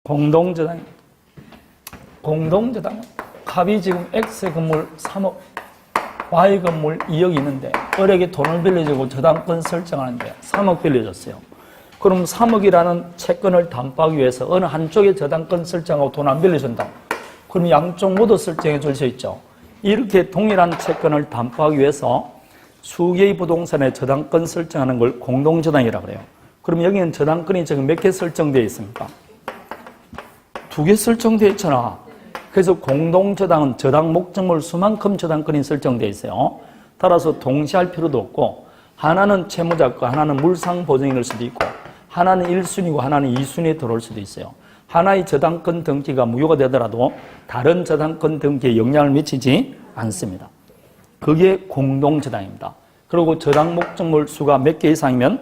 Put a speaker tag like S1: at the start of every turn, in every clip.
S1: 공동저당입니다. 공동저당은 갑이 지금 X 건물 3억, Y 건물 2억이 있는데 을에게 돈을 빌려주고 저당권 설정하는데 3억 빌려줬어요. 그럼 3억이라는 채권을 담보하기 위해서 어느 한쪽에 저당권 설정하고 돈 안 빌려준다. 그럼 양쪽 모두 설정해 줄 수 있죠. 이렇게 동일한 채권을 담보하기 위해서 수개의 부동산에 저당권 설정하는 걸 공동저당이라고 그래요. 그럼 여기는 저당권이 지금 몇 개 설정되어 있습니까? 2개 설정되어 있잖아. 그래서 공동저당은 저당 목적물 수만큼 저당권이 설정되어 있어요. 따라서 동시할 필요도 없고 하나는 채무자 거, 하나는 물상보증일 수도 있고 하나는 1순위고 하나는 2순위에 들어올 수도 있어요. 하나의 저당권 등기가 무효가 되더라도 다른 저당권 등기에 영향을 미치지 않습니다. 그게 공동저당입니다. 그리고 저당 목적물 수가 몇 개 이상이면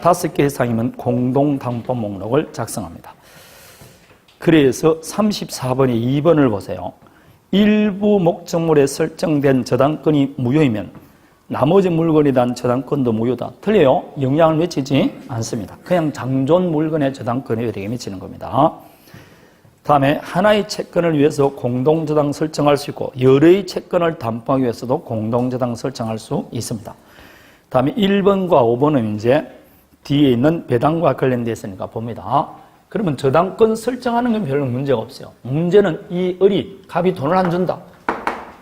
S1: 5개 이상이면 공동담보 목록을 작성합니다. 그래서 34번에 2번을 보세요. 일부 목적물에 설정된 저당권이 무효이면 나머지 물건에 대한 저당권도 무효다. 틀려요? 영향을 미치지 않습니다. 그냥 장존 물건의 저당권에 의뢰에 미치는 겁니다. 다음에 하나의 채권을 위해서 공동저당 설정할 수 있고 여러의 채권을 담보하기 위해서도 공동저당 설정할 수 있습니다. 다음에 1번과 5번은 이제 뒤에 있는 배당과 관련되어 있으니까 봅니다. 그러면 저당권 설정하는 건 별로 문제가 없어요. 문제는 이 을이 갑이 돈을 안 준다.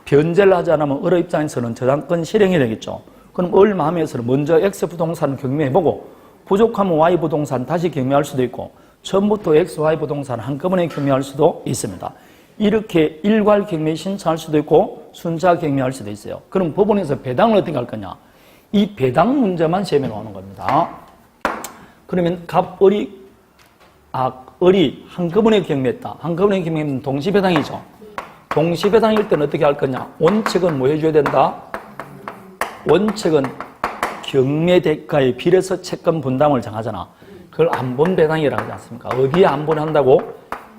S1: 변제를 하지 않으면 을의 입장에서는 저당권 실행이 되겠죠. 그럼 을 마음에서는 먼저 X부동산 경매해보고 부족하면 Y부동산 다시 경매할 수도 있고 처음부터 X, Y부동산 한꺼번에 경매할 수도 있습니다. 이렇게 일괄 경매 신청할 수도 있고 순차 경매할 수도 있어요. 그럼 법원에서 배당을 어떻게 할 거냐? 이 배당 문제만 시험에 나오는 겁니다. 그러면 을이 한꺼번에 경매했다. 한꺼번에 경매하면 동시배당이죠. 동시배당일 때는 어떻게 할 거냐? 원칙은 뭐 해줘야 된다? 원칙은 경매대가에 비례해서 채권 분담을 정하잖아. 그걸 안본배당이라고 하지 않습니까? 어디에 안본한다고?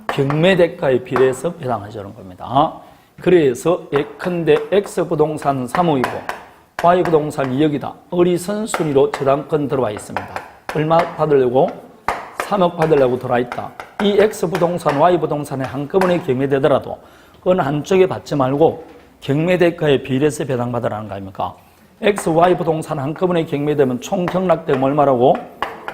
S1: 경매대가에 비례해서 배당하자는 겁니다. 그래서 예컨대 X부동산 3억이고 Y부동산 2억이다. 을이 선순위로 저당권 들어와 있습니다. 얼마 받으려고? 3억 받으려고 들어와 있다. 이 X부동산, Y부동산에 한꺼번에 경매되더라도 어느 한쪽에 받지 말고 경매대가에 비례해서 배당받으라는 거 아닙니까? X, Y부동산 한꺼번에 경매되면 총 경락대금 얼마라고?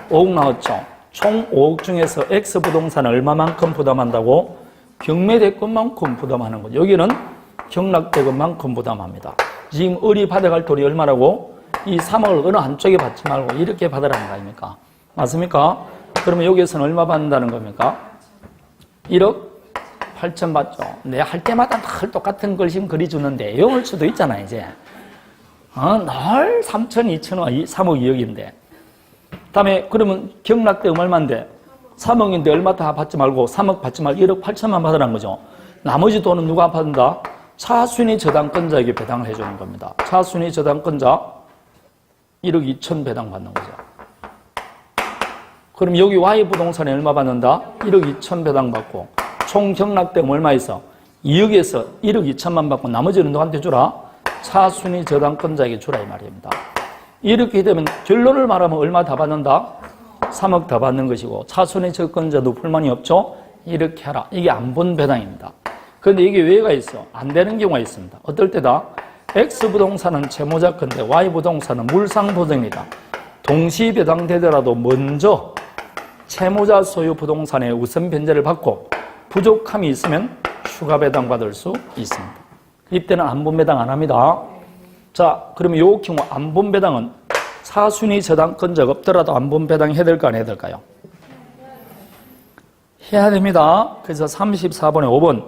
S1: 5억 나왔죠. 총 5억 중에서 X부동산은 얼마만큼 부담한다고? 경매대금만큼 부담하는 거죠. 여기는 경락대금만큼 부담합니다. 지금 을이 받아갈 돈이 얼마라고? 이 3억을 어느 한쪽에 받지 말고 이렇게 받으라는 거 아닙니까? 맞습니까? 그러면 여기에서는 얼마 받는다는 겁니까? 1억 8천 받죠. 내가 할 때마다 늘 똑같은 걸 지금 그려주는데 영을 수도 있잖아 이제. 늘 3천, 2천원, 3억, 2억인데. 다음에 그러면 경락대금 얼마인데 3억인데 얼마 다 받지 말고 3억 받지 말고 1억 8천만 받으라는 거죠. 나머지 돈은 누가 받는다? 차순위 저당권자에게 배당을 해주는 겁니다. 차순위 저당권자 1억 2천 배당 받는 거죠. 그럼 여기 Y부동산에 얼마 받는다? 1억 2천 배당 받고 총 경락대금 얼마 있어? 2억에서 1억 2천만 받고 나머지는 누구한테 주라? 차순위 저당권자에게 주라 이 말입니다. 이렇게 되면 결론을 말하면 얼마 다 받는다? 3억 다 받는 것이고 차순위 저권자도 불만이 없죠? 이렇게 하라. 이게 안본배당입니다. 그런데 이게 왜가 있어? 안 되는 경우가 있습니다. 어떨 때다? X부동산은 채무자 건데 Y부동산은 물상보증입니다. 동시 배당되더라도 먼저 채무자 소유 부동산에 우선 변제를 받고 부족함이 있으면 추가 배당 받을 수 있습니다. 이때는 안본배당 안 합니다. 자, 그러면 이 경우 안본배당은 차순위 저당권자가 없더라도 안본배당 해야 될까 안 해야 될까요? 해야 됩니다. 그래서 34번에 5번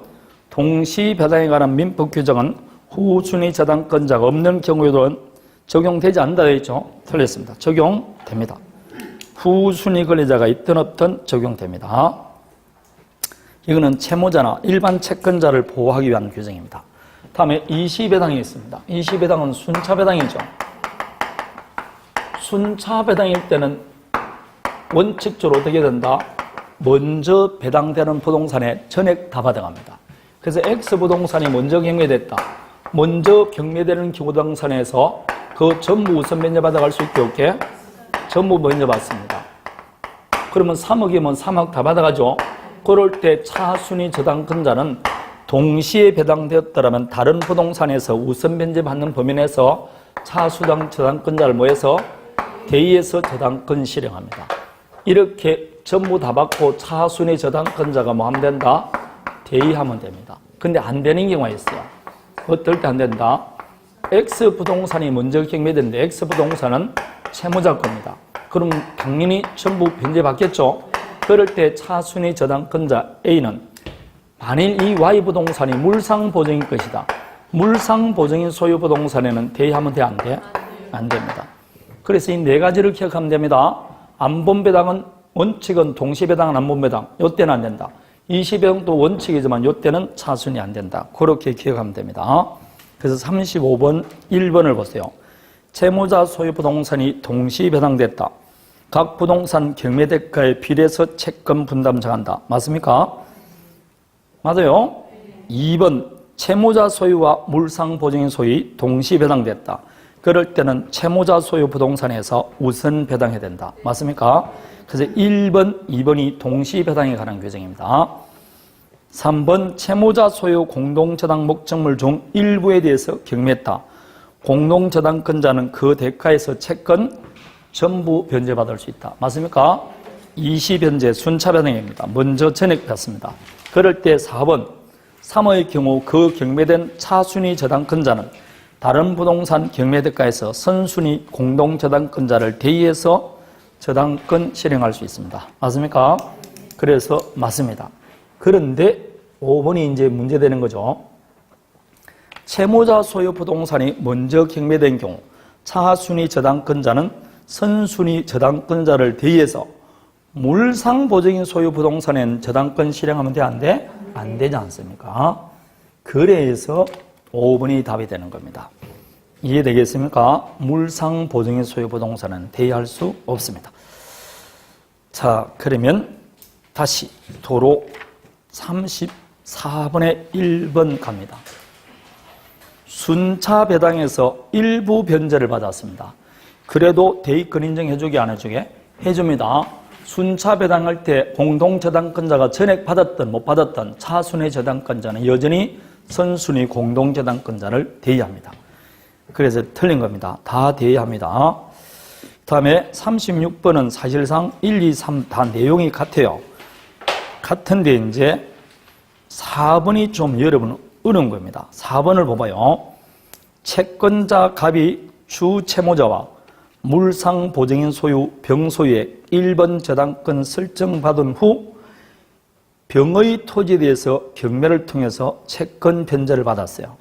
S1: 동시배당에 관한 민법 규정은 후순위 저당권자가 없는 경우에도 적용되지 않는다 되어 있죠? 틀렸습니다. 적용됩니다. 후순위 권리자가 있든 없든 적용됩니다. 이거는 채무자나 일반 채권자를 보호하기 위한 규정입니다. 다음에 이시배당이 있습니다. 이시배당은 순차배당이죠. 순차배당일 때는 원칙적으로 어떻게 된다? 먼저 배당되는 부동산에 전액 다 받아갑니다. 그래서 X부동산이 먼저 경매됐다. 먼저 경매되는 부동산에서 그 전부 우선 면제 받아갈 수 있게 없게 전부 면제 받습니다. 그러면 3억이면 3억 다 받아가죠. 그럴 때 차순위 저당권자는 동시에 배당되었더라면 다른 부동산에서 우선 변제받는 범위 내에서 차수당 저당권자를 모여서 대의에서 저당권 실행합니다. 이렇게 전부 다 받고 차순위 저당권자가 뭐 하면 된다? 대의하면 됩니다. 근데 안 되는 경우가 있어요. 어떨 때 안 된다? X 부동산이 먼저 경매되는데 X 부동산은 채무자 겁니다. 그럼 당연히 전부 변제받겠죠? 그럴 때 차순위 저당권자 A는 만일 이 Y 부동산이 물상보증인 것이다. 물상보증인 소유 부동산에는 대의하면 돼? 안 돼? 안 됩니다. 그래서 이 네 가지를 기억하면 됩니다. 안본배당은 원칙은 동시배당은 안본배당. 이때는 안 된다. 20배당도 원칙이지만 이때는 차순위 안 된다. 그렇게 기억하면 됩니다. 그래서 35번 1번을 보세요. 채무자 소유 부동산이 동시배당됐다. 각 부동산 경매대가에 비례해서 채권 분담 정한다. 맞습니까? 맞아요? 2번 채무자 소유와 물상보증인 소유이 동시배당됐다. 그럴 때는 채무자 소유 부동산에서 우선 배당해야 된다. 맞습니까? 그래서 1번, 2번이 동시배당에 관한 규정입니다. 3번 채무자 소유 공동저당 목적물 중 일부에 대해서 경매했다. 공동저당권자는 그 대가에서 채권 전부 변제받을 수 있다. 맞습니까? 이시변제 순차배당입니다. 먼저 전액받습니다. 그럴 때 4번 3호의 경우 그 경매된 차순위 저당권자는 다른 부동산 경매대가에서 선순위 공동저당권자를 대의해서 저당권 실행할 수 있습니다. 맞습니까? 그래서 맞습니다. 그런데 5번이 이제 문제되는 거죠. 채무자 소유 부동산이 먼저 경매된 경우 차순위 저당권자는 선순위 저당권자를 대의해서 물상보증인 소유 부동산엔 저당권 실행하면 돼? 안 돼? 안 되지 않습니까? 그래서 5번이 답이 되는 겁니다. 이해되겠습니까? 물상보증인 소유 부동산은 대의할 수 없습니다. 자, 그러면 다시 도로 34번에 1번 갑니다. 순차 배당에서 일부 변제를 받았습니다. 그래도 대의권 인정해주게 안 해주게? 해줍니다. 순차 배당할 때 공동저당권자가 전액 받았든 못 받았든 차순위 저당권자는 여전히 선순위 공동저당권자를 대의합니다. 그래서 틀린 겁니다. 다 대의합니다. 다음에 36번은 사실상 1, 2, 3 다 내용이 같아요. 같은데 이제 4번이 좀 여러분 어려운 겁니다. 4번을 봐봐요. 채권자 갑이 주 채무자와 물상보증인 소유 병소유의 1번 저당권 설정받은 후 병의 토지에 대해서 경매를 통해서 채권 변제를 받았어요.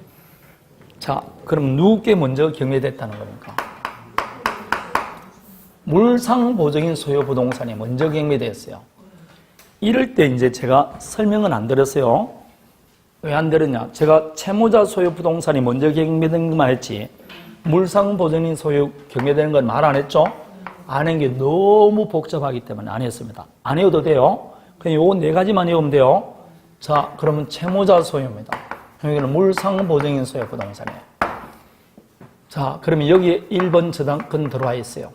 S1: 자, 그럼 누구께 먼저 경매됐다는 겁니까? 물상보증인 소유 부동산이 먼저 경매됐어요. 이럴 때 이제 제가 설명은 안 드렸어요. 왜 안 드렸냐? 제가 채무자 소유 부동산이 먼저 경매된 것만 했지 물상보증인 소유 경매되는 건 말 안 했죠? 안 한 게 너무 복잡하기 때문에 안 했습니다. 안 해도 돼요. 그냥 요거 네 가지만 외우면 돼요. 자, 그러면 채무자 소유입니다. 여기는 물상보증인 소유 부동산이에요. 자, 그러면 여기에 1번 저당권 들어와 있어요.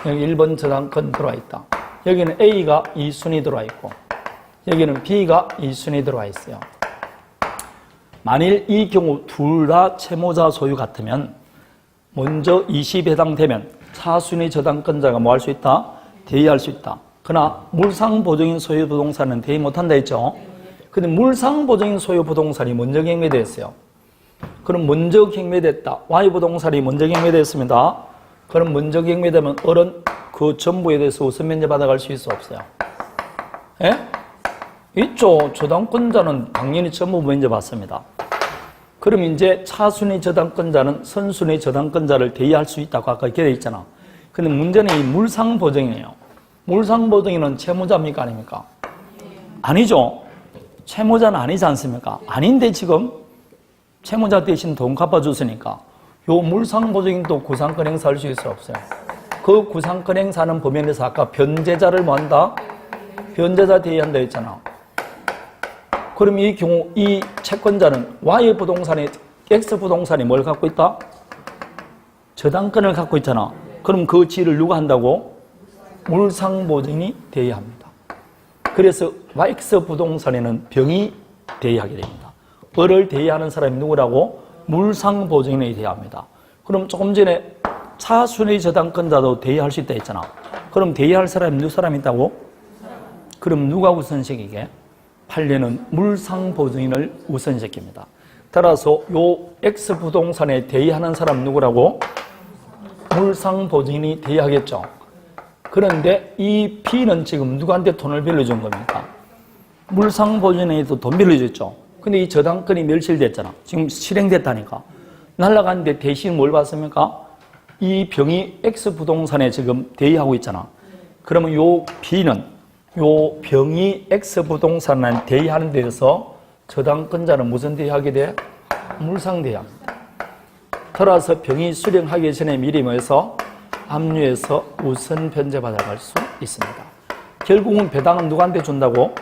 S1: 여기 1번 저당권 들어와 있다. 여기는 A가 2순위 들어와 있고 여기는 B가 2순위 들어와 있어요. 만일 이 경우 둘 다 채무자 소유 같으면 먼저 20 해당되면 차순위 저당권자가 뭐 할 수 있다? 대의할 수 있다. 그러나 물상보증인 소유 부동산은 대의 못한다 했죠? 근데 물상보증인 소유 부동산이 먼저 경매됐어요. 그럼 먼저 경매됐다. Y부동산이 먼저 경매됐습니다. 그럼 먼저 경매되면 어른 그 전부에 대해서 우선 면제 받아갈 수 있어 없어요? 예? 있죠. 저당권자는 당연히 전부 면제 받습니다. 그럼 이제 차순위 저당권자는 선순위 저당권자를 대의할 수 있다고 아까 이렇게 돼 있잖아. 근데 문제는 이 물상보증이에요. 물상보증인은 채무자입니까? 아닙니까? 아니죠. 채무자는 아니지 않습니까? 아닌데 지금 채무자 대신 돈 갚아줬으니까 요 물상보증인도 구상권 행사할 수 있어 없어요? 그 구상권 행사하는 범위에서 아까 변제자를 뭐 한다? 변제자 대의한다 했잖아. 그럼 이 경우 이 채권자는 Y 부동산에 X 부동산이 뭘 갖고 있다? 저당권을 갖고 있잖아. 그럼 그 지를 누가 한다고? 물상보증인이 대의합니다. 그래서 X 부동산에는 병이 대의하게 됩니다. 을을 대의하는 사람이 누구라고? 물상보증인이 대의합니다. 그럼 조금 전에 차순위 저당권자도 대의할 수 있다 했잖아. 그럼 대의할 사람이 누구 사람이 있다고? 그럼 누가 우선시키게? 판례는 물상보증인을 우선시킵니다. 따라서 요 X 부동산에 대의하는 사람 누구라고? 물상보증인이 대의하겠죠. 그런데 이 B는 지금 누구한테 돈을 빌려준 겁니까? 물상보증인에도 돈 빌려줬죠. 근데 이 저당권이 멸실됐잖아. 지금 실행됐다니까. 날아갔는데 대신 뭘 받습니까? 이 병이 X 부동산에 지금 대의하고 있잖아. 그러면 요 B는 요 병이 X 부동산에 대의하는 데에서 저당권자는 무슨 대의하게 돼? 물상대의합니다. 따라서 병이 수령하기 전에 미리 뭐해서 압류해서 우선 변제받아갈 수 있습니다. 결국은 배당은 누구한테 준다고?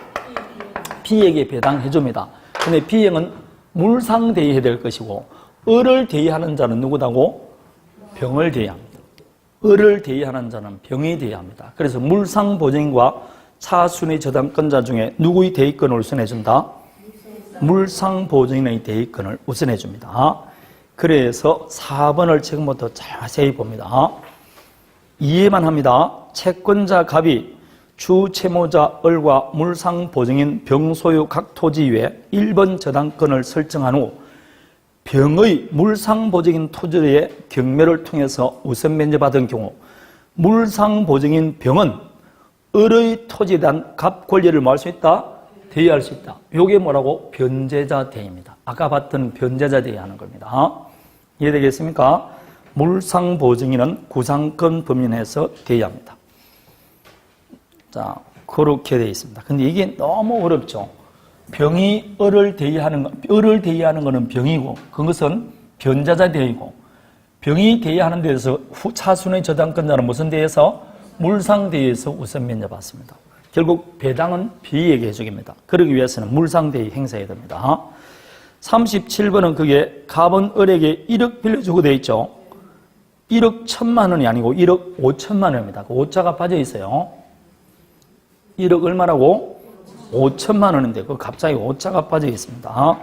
S1: B에게 배당해 줍니다. 근데 B형은 물상 대의해야 될 것이고 을을 대의하는 자는 누구다고? 병을 대의합니다. 을을 대의하는 자는 병이 대의합니다. 그래서 물상보증인과 차순위 저당권자 중에 누구의 대의권을 우선해 준다? 물상보증인의 대의권을 우선해 줍니다. 그래서 4번을 지금부터 자세히 봅니다. 이해만 합니다. 채권자 갑이 주 채무자 을과 물상보증인 병소유 각 토지 외에 1번 저당권을 설정한 후 병의 물상보증인 토지의 경매를 통해서 우선 면제받은 경우 물상보증인 병은 을의 토지에 대한 갑 권리를 뭐 할 수 있다? 대의할 수 있다. 이게 뭐라고? 변제자 대의입니다. 아까 봤던 변제자 대의하는 겁니다. 이해되겠습니까? 물상보증인은 구상권 범위 내에서 대의합니다. 자, 그렇게 되어 있습니다. 근데 이게 너무 어렵죠. 병이 을을 대의하는 거는 병이고, 그것은 변제자 대의고, 병이 대의하는 데에서 차순의 저당권자는 무슨 대의에서? 물상 대의에서 우선 면제받습니다. 결국 배당은 B에게 해주깁니다. 그러기 위해서는 물상 대의 행사해야 됩니다. 37번은 그게 갑은 을에게 1억 빌려주고 되어 있죠. 1억 1천만 원이 아니고 1억 5천만 원입니다. 그 5자가 빠져 있어요. 1억 얼마라고? 5천만 원인데 그 갑자기 5자가 빠져 있습니다.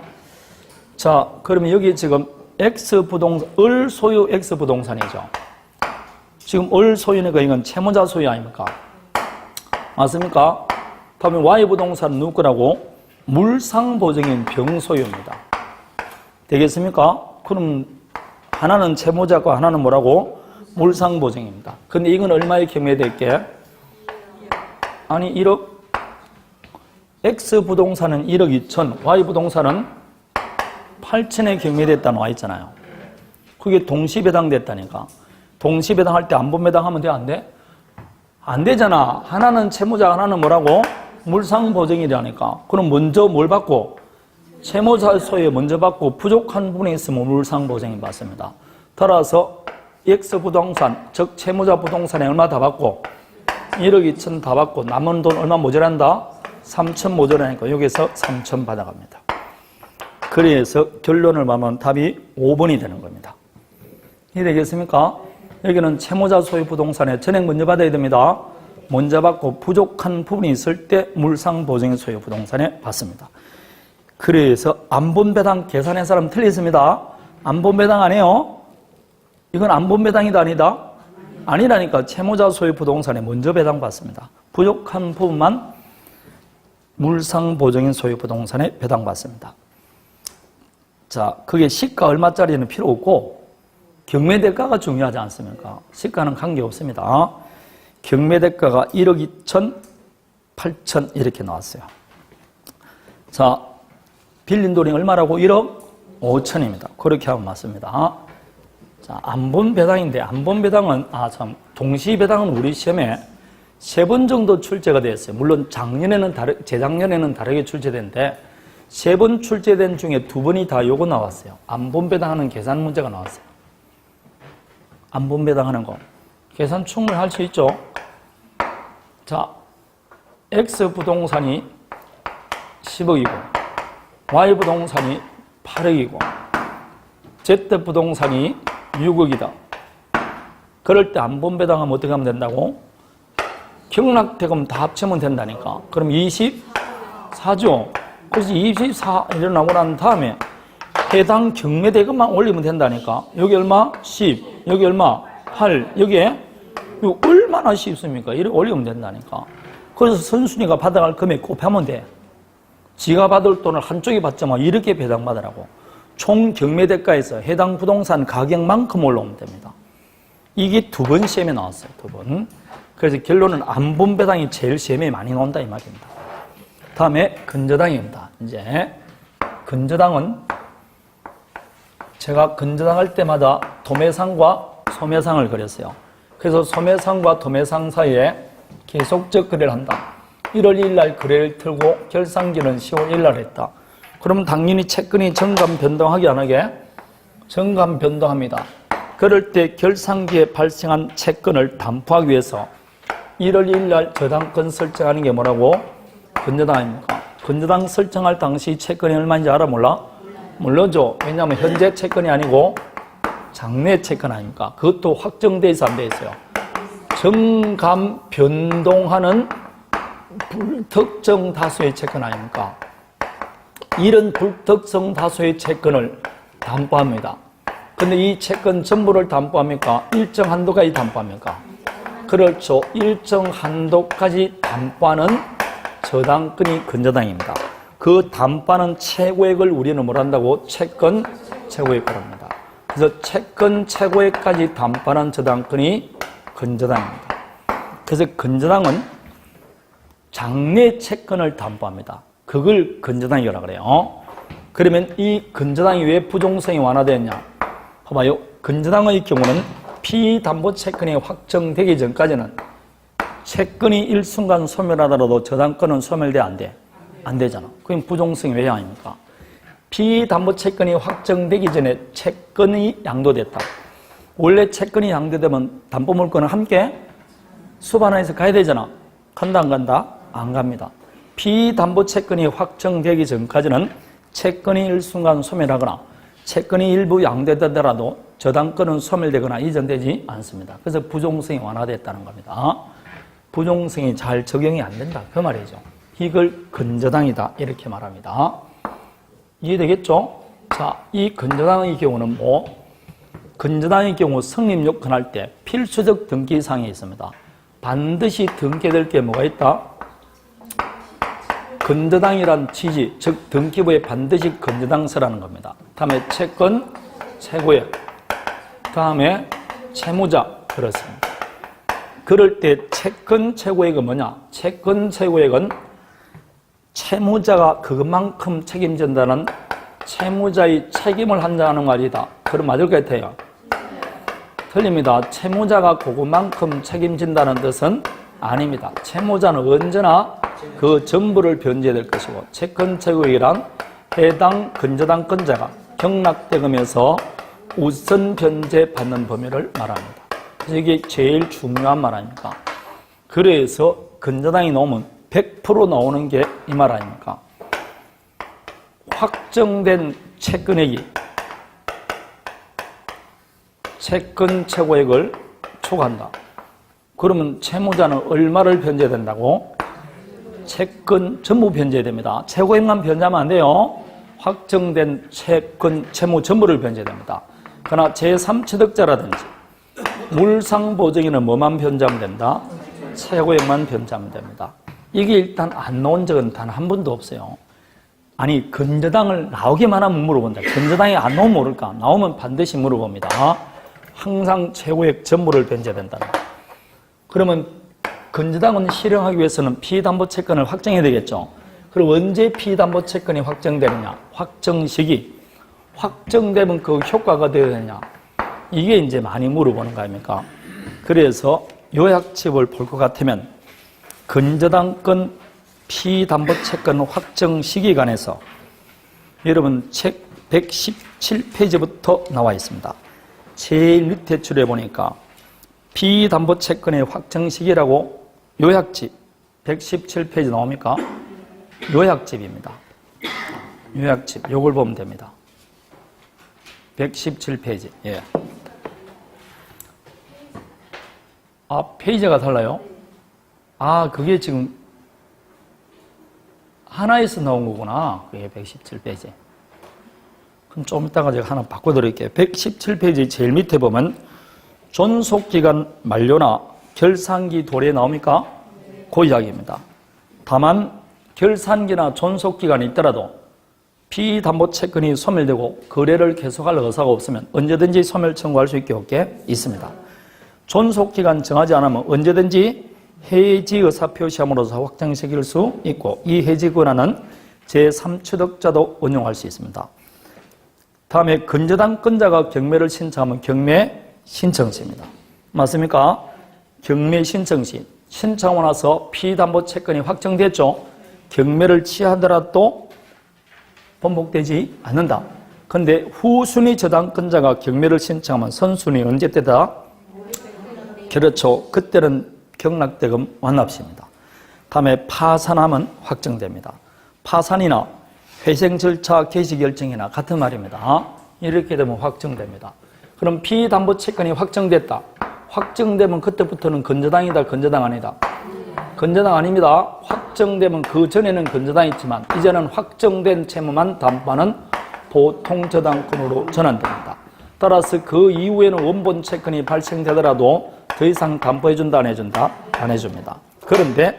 S1: 자, 그러면 여기 지금 X부동산, 을 소유 X부동산이죠. 지금 을 소유니까 이건 채무자 소유 아닙니까? 맞습니까? 그러면 Y부동산은 누구 거라고? 물상보증인 병 소유입니다. 되겠습니까? 그럼 하나는 채무자고 하나는 뭐라고? 물상보증입니다. 근데 이건 얼마에 경매될게? 아니 1억 X부동산은 1억 2천, Y부동산은 8천에 경매됐다 나와 있잖아요. 그게 동시배당됐다니까. 동시배당할 때 안본배당하면 돼? 안 돼? 안 되잖아. 하나는 채무자, 하나는 뭐라고? 물상보증이라니까. 그럼 먼저 뭘 받고? 채무자 소유에 먼저 받고 부족한 부분이 있으면 물상보증이 받습니다. 따라서 X부동산, 즉 채무자 부동산에 얼마 다 받고 1억 2천 다 받고 남은 돈 얼마 모자란다? 3천 모자라니까 여기서 3천 받아갑니다. 그래서 결론을 보면 답이 5번이 되는 겁니다. 이해되겠습니까? 여기는 채무자 소유 부동산에 전액 먼저 받아야 됩니다. 먼저 받고 부족한 부분이 있을 때 물상보증인 소유 부동산에 받습니다. 그래서 안본배당 계산한 사람 틀렸습니다. 안본배당 안 해요? 이건 안본배당이다 아니다? 아니라니까. 채무자 소유 부동산에 먼저 배당받습니다. 부족한 부분만 물상보증인 소유 부동산에 배당받습니다. 자, 그게 시가 얼마짜리는 필요 없고 경매대가가 중요하지 않습니까? 시가는 관계없습니다. 경매대가가 1억 2천, 8천 이렇게 나왔어요. 자, 빌린 돈이 얼마라고? 1억 5천입니다. 그렇게 하면 맞습니다. 자, 안본배당인데 안본배당은 동시배당은 우리 시험에 3번 정도 출제가 되었어요. 물론 재작년에는 다르게 출제됐는데 3번 출제된 중에 2번이 다 요거 나왔어요. 안본배당하는 계산 문제가 나왔어요. 안본배당하는 거. 계산 충분히 할 수 있죠. 자, X부동산이 10억이고 Y부동산이 8억이고 Z부동산이 6억이다. 그럴 때 안본배당하면 어떻게 하면 된다고? 경락대금 다 합치면 된다니까. 그럼 24죠. 그래서 24 일어나고 난 다음에 해당 경매대금만 올리면 된다니까. 여기 얼마? 10. 여기 얼마? 8. 여기에 이거 얼마나 쉽습니까? 이렇게 올리면 된다니까. 그래서 선순위가 받아갈 금액 곱하면 돼. 지가 받을 돈을 한쪽이 받자면 이렇게 배당받으라고. 총 경매대가에서 해당 부동산 가격만큼 올라오면 됩니다. 이게 2번 시험에 나왔어요. 2번. 그래서 결론은 안본 배당이 제일 시험에 많이 나온다 이 말입니다. 다음에 근저당입니다. 이제 근저당은 제가 근저당 할 때마다 도매상과 소매상을 그렸어요. 그래서 소매상과 도매상 사이에 계속적 거래를 한다. 1월 1일 날 거래를 틀고 결산기는 10월 1일 날 했다. 그러면 당연히 채권이 정감 변동하게 안 하게? 정감 변동합니다. 그럴 때 결산기에 발생한 채권을 담보하기 위해서 1월 1일 날 저당권 설정하는 게 뭐라고? 근저당입니까? 근저당 설정할 당시 채권이 얼마인지 알아 몰라? 몰라죠. 왜냐하면 현재 채권이 아니고 장래 채권 아닙니까? 그것도 확정돼 있어 안 돼 있어요? 정감 변동하는 불특정 다수의 채권 아닙니까? 이런 불특정 다수의 채권을 담보합니다. 근데 이 채권 전부를 담보합니까? 일정 한도까지 담보합니까? 그렇죠. 일정 한도까지 담보하는 저당권이 근저당입니다. 그 담보하는 최고액을 우리는 뭘 한다고? 채권 최고액을 합니다. 그래서 채권 최고액까지 담보하는 저당권이 근저당입니다. 그래서 근저당은 장래 채권을 담보합니다. 그걸 근저당이라고 그래요. 그러면 이 근저당이 왜 부종성이 완화되었냐? 봐봐요. 근저당의 경우는 피담보 채권이 확정되기 전까지는 채권이 일순간 소멸하더라도 저당권은 소멸돼 안 돼? 안 되잖아. 그럼 부종성이 왜 아닙니까? 피담보 채권이 확정되기 전에 채권이 양도됐다. 원래 채권이 양도되면 담보물권은 함께 수반원에서 가야 되잖아. 간다 안 간다? 안 갑니다. 피담보 채권이 확정되기 전까지는 채권이 일순간 소멸하거나 채권이 일부 양도되더라도 저당권은 소멸되거나 이전되지 않습니다. 그래서 부종성이 완화됐다는 겁니다. 부종성이 잘 적용이 안 된다 그 말이죠. 이걸 근저당이다 이렇게 말합니다. 이해되겠죠? 자, 이 근저당의 경우는 근저당의 경우 성립 요건할 때 필수적 등기사항이 있습니다. 반드시 등기될 게 뭐가 있다? 근저당이란 취지, 즉 등기부에 반드시 근저당서라는 겁니다. 다음에 채권 최고액, 다음에 채무자 그렇습니다. 그럴 때 채권 최고액은 뭐냐? 채권 최고액은 채무자가 그것만큼 책임진다는 채무자의 책임을 한다는 말이다. 그럼 맞을 것 같아요? 틀립니다. 채무자가 그것만큼 책임진다는 뜻은 아닙니다. 채무자는 언제나 그 전부를 변제해야 될 것이고 채권 최고액이란 해당 근저당권자가 경락대금에서 우선 변제받는 범위를 말합니다. 그래서 이게 제일 중요한 말 아닙니까? 그래서 근저당이 나오면 100% 나오는 게 이 말 아닙니까? 확정된 채권액이 채권 최고액을 초과한다. 그러면 채무자는 얼마를 변제된다고? 채권 전부 변제됩니다. 최고액만 변제하면 안 돼요. 확정된 채권 채무 전부를 변제됩니다. 그러나 제3취득자라든지 물상보증인은 뭐만 변제하면 된다? 최고액만 변제하면 됩니다. 이게 일단 안 나온 적은 단 한 번도 없어요. 아니 근저당을 나오기만 하면 물어본다. 근저당이 안 나오면 모를까? 나오면 반드시 물어봅니다. 항상 최고액 전부를 변제된다. 그러면 근저당은 실행하기 위해서는 피담보채권을 확정해야 되겠죠. 그럼 언제 피담보채권이 확정되느냐? 확정 시기. 확정되면 그 효과가 되어야 되느냐? 이게 이제 많이 물어보는 거 아닙니까? 그래서 요약집을 볼 것 같으면 근저당권 피담보채권 확정 시기 관해서 여러분 책 117페이지부터 나와 있습니다. 제일 밑에 줄에 보니까 피담보채권의 확정 시기라고 요약집 117페이지 나옵니까? 요약집입니다. 요약집 요걸 보면 됩니다. 117페이지. 예. 아, 페이지가 달라요? 아, 그게 지금 하나에서 나온 거구나. 그게 117페이지. 그럼 좀 이따가 제가 하나 바꿔드릴게요. 117페이지 제일 밑에 보면 존속기간 만료나 결산기 도래에 나옵니까? 그 이야기입니다. 다만 결산기나 존속기간이 있더라도 피담보채권이 소멸되고 거래를 계속할 의사가 없으면 언제든지 소멸 청구할 수 있게 있습니다. 존속기간 정하지 않으면 언제든지 해지 의사표시함으로써 확정시킬 수 있고 이 해지 권한은 제3취득자도 운용할 수 있습니다. 다음에 근저당권자가 경매를 신청하면 경매 신청시입니다. 맞습니까? 경매 신청시. 신청하고 나서 피담보채권이 확정됐죠. 경매를 취하더라도 번복되지 않는다. 그런데 후순위 저당권자가 경매를 신청하면 선순위 언제 때다? 그렇죠. 그때는 경락대금 완납시입니다. 다음에 파산하면 확정됩니다. 파산이나 회생 절차 개시 결정이나 같은 말입니다. 이렇게 되면 확정됩니다. 그럼 피담보채권이 확정됐다. 확정되면 그때부터는 건저당이다, 건저당 아니다? 건저당 아닙니다. 확정되면 그 전에는 건저당이 있지만 이제는 확정된 채무만 담보하는 보통저당권으로 전환됩니다. 따라서 그 이후에는 원본채권이 발생되더라도 더 이상 담보해준다, 안 해준다? 안 해줍니다. 그런데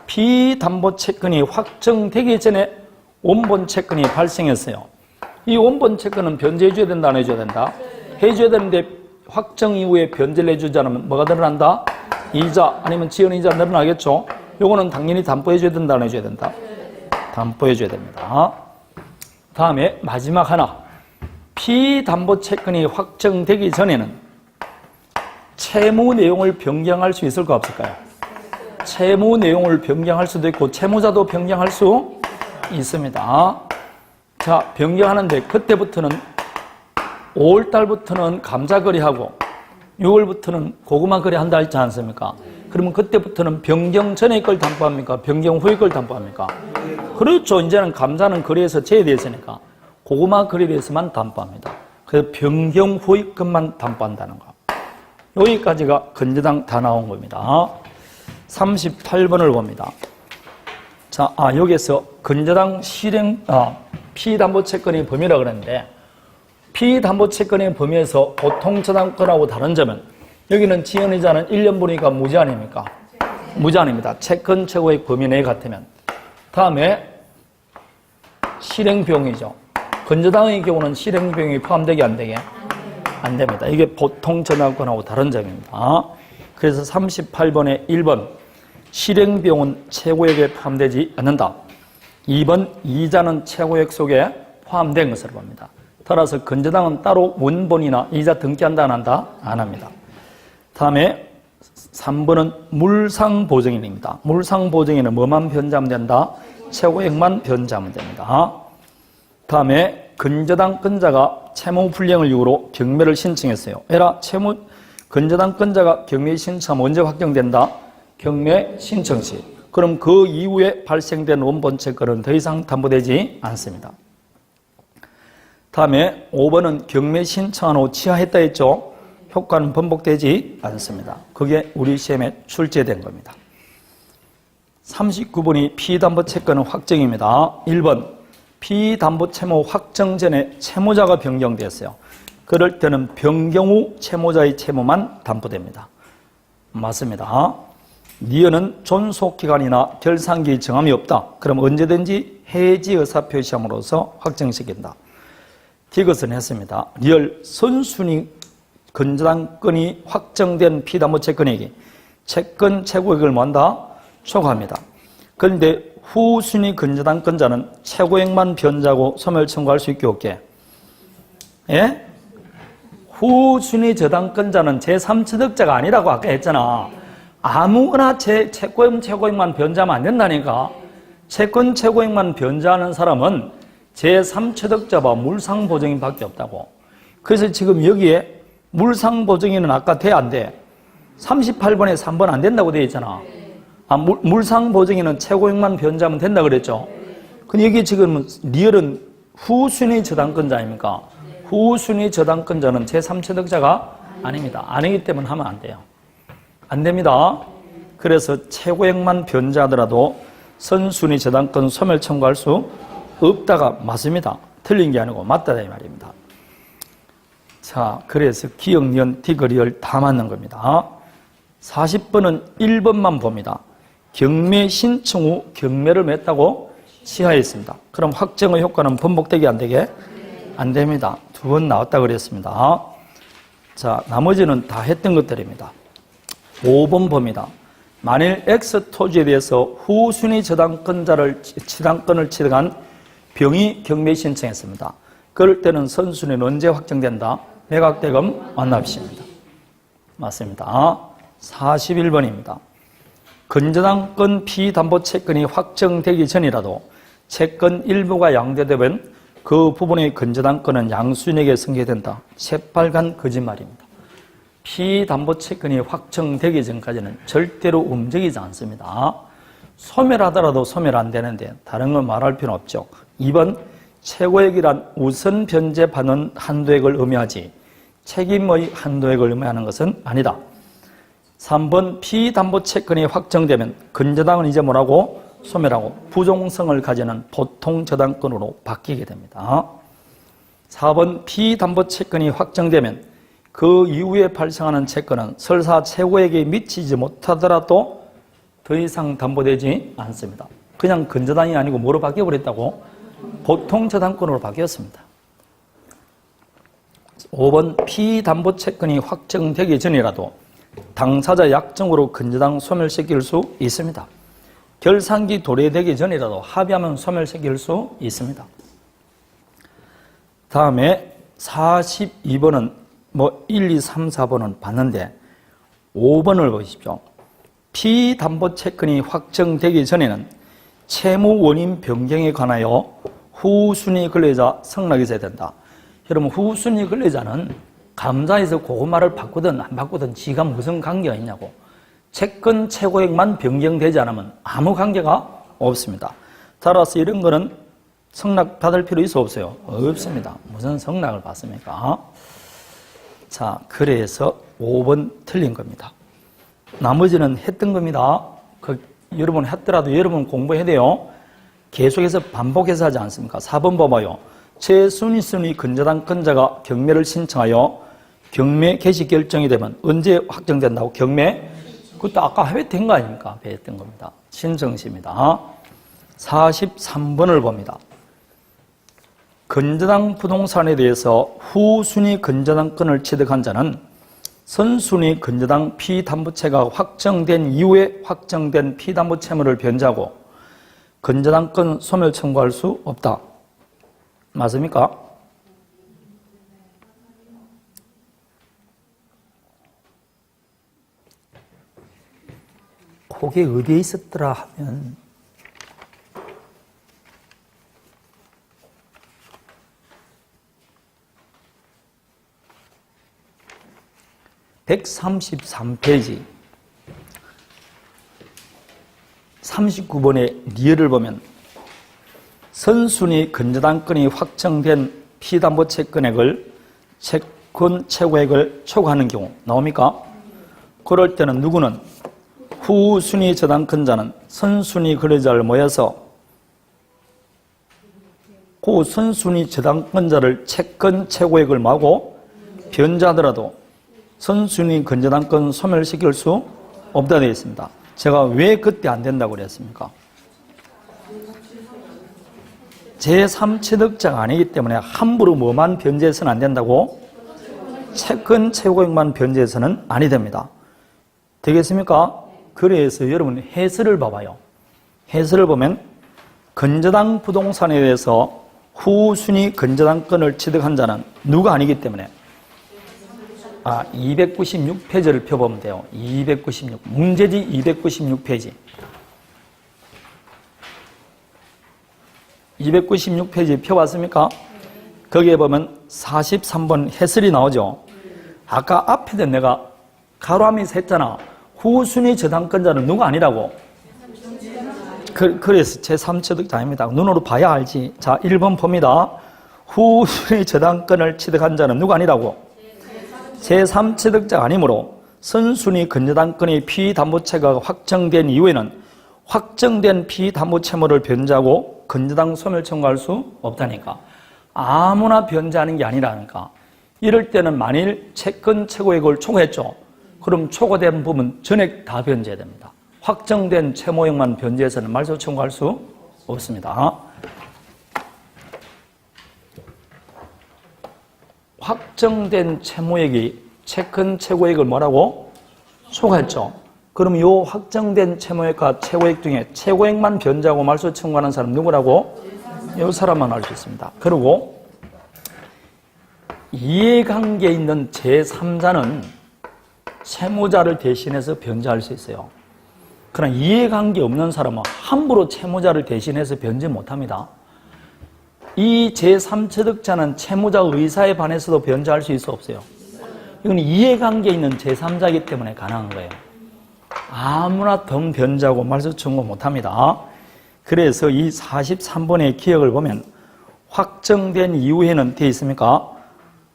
S1: 피담보채권이 확정되기 전에 원본채권이 발생했어요. 이 원본채권은 변제해줘야 된다, 안 해줘야 된다? 해줘야 되는데 확정 이후에 변제를 해주지 않으면 뭐가 늘어난다? 이자 아니면 지연이자 늘어나겠죠? 요거는 당연히 담보해줘야 된다, 안 해줘야 된다? 담보해줘야 됩니다. 다음에 마지막 하나. 피담보채권이 확정되기 전에는 채무 내용을 변경할 수 있을까 없을까요? 채무 내용을 변경할 수도 있고 채무자도 변경할 수 있습니다. 자, 변경하는데 그때부터는 5월달부터는 감자거래하고 6월부터는 고구마 거래한다 했지 않습니까? 그러면 그때부터는 변경 전에 걸 담보합니까? 변경 후에 걸 담보합니까? 그렇죠. 이제는 감자는 거래에서 제외되었으니까 고구마 거래에 대해서만 담보합니다. 그래서 변경 후의 것만 담보한다는 거. 여기까지가 건저당 다 나온 겁니다. 38번을 봅니다. 자, 여기에서 건저당 피담보채권의 범위라 그랬는데 피담보채권의 범위에서 보통저당권하고 다른 점은 여기는 지연이자는 1년분이니까 무제 아닙니까? 무제 아닙니다. 채권 최고액 범위 내에 같으면. 다음에 실행비용이죠. 건저당의 경우는 실행비용이 포함되게 안 되게? 안 됩니다. 이게 보통저당권하고 다른 점입니다. 그래서 38번에 1번 실행비용은 최고액에 포함되지 않는다. 2번 이자는 최고액 속에 포함된 것으로 봅니다. 따라서 건저당은 따로 원본이나 이자 등기한다 안 한다? 안 합니다. 다음에 3번은 물상보증인입니다. 물상보증인은 뭐만 변제하면 된다? 최고액만 변제하면 됩니다. 다음에 건저당권자가 채무불이행을 이유로 경매를 신청했어요. 에라 건저당권자가 경매 신청하면 언제 확정된다? 경매 신청 시. 그럼 그 이후에 발생된 원본채권은 더 이상 담보되지 않습니다. 다음에 5번은 경매 신청한 후 취하했다 했죠. 효과는 번복되지 않습니다. 그게 우리 시험에 출제된 겁니다. 39번이 피담보채권은 확정입니다. 1번 피담보채무 확정 전에 채무자가 변경됐어요. 그럴 때는 변경 후 채무자의 채무만 담보됩니다. 맞습니다. 니은은 존속기간이나 결산기 정함이 없다. 그럼 언제든지 해지 의사표시함으로써 확정시킨다. 디귿은 했습니다. 리얼 선순위 건저당권이 확정된 피담보채권액이 채권 최고액을 뭐한다? 초과합니다. 그런데 후순위 건저당권자는 최고액만 변제하고 소멸 청구할 수 있게 없게. 예? 후순위 저당권자는 제3취득자가 아니라고 아까 했잖아. 아무거나 채권 최고액만 변제하면 안 된다니까. 채권 최고액만 변제하는 사람은 제3취득자와 물상보증인밖에 없다고. 그래서 지금 여기에 물상보증인은 아까 돼 안 돼? 38번에 3번 안 된다고 돼 있잖아. 물상보증인은 최고액만 변제하면 된다 그랬죠. 근데 여기 지금 리얼은 후순위 저당권자 아닙니까? 후순위 저당권자는 제3취득자가 아닙니다. 아니기 때문에 하면 안 돼요. 안 됩니다. 그래서 최고액만 변제하더라도 선순위 저당권 소멸 청구할 수 없다가 맞습니다. 틀린 게 아니고 맞다 이 말입니다. 자, 그래서 기역, 년, 디귿, 리을 다 맞는 겁니다. 40번은 1번만 봅니다. 경매 신청 후 경매를 맺다고 시하했습니다. 그럼 확정의 효과는 번복되게 안 되게? 안 됩니다. 두 번 나왔다 그랬습니다. 자, 나머지는 다 했던 것들입니다. 5번 봅니다. 만일 X 토지에 대해서 후순위 저당권을 취득한 병이 경매 신청했습니다. 그럴 때는 선순위는 언제 확정된다? 매각대금 완납시입니다. 맞습니다. 41번입니다. 근저당권 피담보 채권이 확정되기 전이라도 채권 일부가 양도되면 그 부분의 근저당권은 양수인에게 승계된다. 새빨간 거짓말입니다. 피담보 채권이 확정되기 전까지는 절대로 움직이지 않습니다. 소멸하더라도 소멸 안 되는데 다른 건 말할 필요는 없죠. 2번 최고액이란 우선 변제받는 한도액을 의미하지 책임의 한도액을 의미하는 것은 아니다. 3번 피담보 채권이 확정되면 근저당은 이제 뭐라고? 소멸하고 부종성을 가지는 보통 저당권으로 바뀌게 됩니다. 4번 피담보 채권이 확정되면 그 이후에 발생하는 채권은 설사 최고액에 미치지 못하더라도 더 이상 담보되지 않습니다. 그냥 근저당이 아니고 뭐로 바뀌어버렸다고? 보통 저당권으로 바뀌었습니다. 5번 피담보 채권이 확정되기 전이라도 당사자 약정으로 근저당 소멸시킬 수 있습니다. 결산기 도래되기 전이라도 합의하면 소멸시킬 수 있습니다. 다음에 42번은 1, 2, 3, 4번은 봤는데 5번을 보십시오. 피담보 채권이 확정되기 전에는 채무 원인 변경에 관하여 후순위 근로자 성락이 있어야 된다. 여러분 후순위 근로자는 감사에서 그것말을 바꾸든 안 바꾸든 지가 무슨 관계가 있냐고. 채권 최고액만 변경되지 않으면 아무 관계가 없습니다. 따라서 이런 거는 성락 받을 필요 있어 없어요? 없습니다. 무슨 성락을 받습니까? 자, 그래서 5번 틀린 겁니다. 나머지는 했던 겁니다. 여러분 했더라도 여러분 공부해야 돼요. 계속해서 반복해서 하지 않습니까? 4번 봐봐요. 최순위 근저당권자가 경매를 신청하여 경매 개시 결정이 되면 언제 확정된다고? 경매? 그것도 아까 회된 거 아닙니까? 회했던 겁니다. 신청시입니다. 43번을 봅니다. 근저당 부동산에 대해서 후순위 근저당권을 취득한 자는 선순위 근저당 피담보채가 확정된 이후에 확정된 피담보 채무를 변제하고 근저당권 소멸 청구할 수 없다. 맞습니까? 그게 어디에 있었더라 하면 133페이지 39번의 리얼을 보면 선순위 근저당권이 확정된 피담보 채권액을 채권 최고액을 초과하는 경우 나옵니까? 그럴 때는 누구는 후순위 저당권자는 선순위 근로자를 모여서 그 선순위 저당권자를 채권 최고액을 마고 변제하더라도 선순위 근저당권 소멸시킬 수 없다 되어 있습니다. 제가 왜 그때 안 된다고 그랬습니까? 제3취득자가 아니기 때문에 함부로 뭐만 변제해서는 안 된다고? 채권 최고액만 변제해서는 아니 됩니다. 되겠습니까? 그래서 여러분 해설을 봐봐요. 해설을 보면 근저당 부동산에 대해서 후순위 근저당권을 취득한 자는 누가 아니기 때문에 296페이지를 펴보면 돼요. 296 문제지 296페이지 296페이지 펴봤습니까? 거기에 보면 43번 해설이 나오죠. 아까 앞에도 내가 가로하면서 했잖아. 후순위 저당권자는 누가 아니라고? 그래서 제3취득자 아닙니다. 눈으로 봐야 알지. 자, 1번 봅니다. 후순위 저당권을 취득한 자는 누가 아니라고? 제3취득자가 아니므로 선순위 근저당권의 피담보채가 확정된 이후에는 확정된 피담보채무를 변제하고 근저당 소멸 청구할 수 없다니까. 아무나 변제하는 게 아니라니까. 이럴 때는 만일 채권 최고액을 초과했죠. 그럼 초과된 부분 전액 다 변제해야 됩니다. 확정된 채무액만 변제해서는 말소 청구할 수 없습니다. 확정된 채무액이 채권 최고액을 뭐라고? 초과했죠. 그럼 이 확정된 채무액과 최고액 중에 최고액만 변제하고 말소 청구하는 사람 누구라고? 이 사람만 알 수 있습니다. 그리고 이해관계에 있는 제3자는 채무자를 대신해서 변제할 수 있어요. 그러나 이해관계 없는 사람은 함부로 채무자를 대신해서 변제 못합니다. 이 제3취득자는 채무자 의사에 반해서도 변제할 수 있어 없어요? 이건 이해관계에 있는 제3자이기 때문에 가능한 거예요. 아무나 등 변제하고 말소 청구 못합니다. 그래서 이 43번의 기억을 보면 확정된 이후에는 되어 있습니까?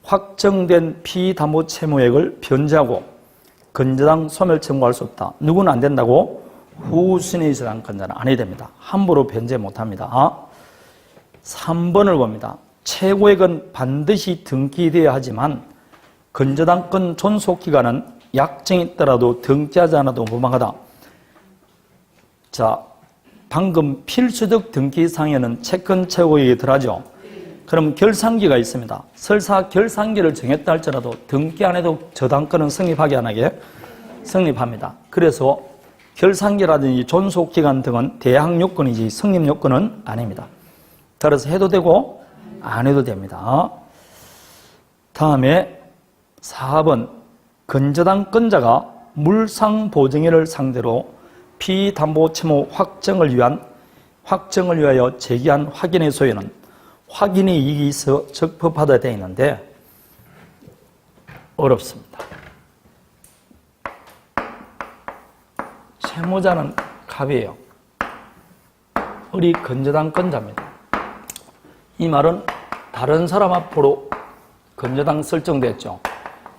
S1: 확정된 피담보 채무액을 변제하고 근저당 소멸 청구할 수 없다. 누구는 안 된다고? 후순위 저당권자는 안 해야 됩니다. 함부로 변제 못합니다. 3번을 봅니다. 최고액은 반드시 등기되어야 하지만 근저당권 존속기간은 약정이 있더라도 등기하지 않아도 무방하다. 자, 방금 필수적 등기상에는 채권 최고액이 들어가죠. 그럼 결산기가 있습니다. 설사 결산기를 정했다 할지라도 등기 안 해도 저당권은 성립하게 안 하게 성립합니다. 그래서 결산기라든지 존속기간 등은 대항 요건이지 성립 요건은 아닙니다. 따라서 해도 되고 안 해도 됩니다. 다음에 4번 근저당권자가 물상보증인을 상대로 피담보채무 확정을 위하여 제기한 확인의 소유는 확인의 이익이 있어 적법하다 되어 있는데 어렵습니다. 채무자는 갑이에요. 우리 근저당권자입니다. 이 말은 다른 사람 앞으로 근저당 설정됐죠.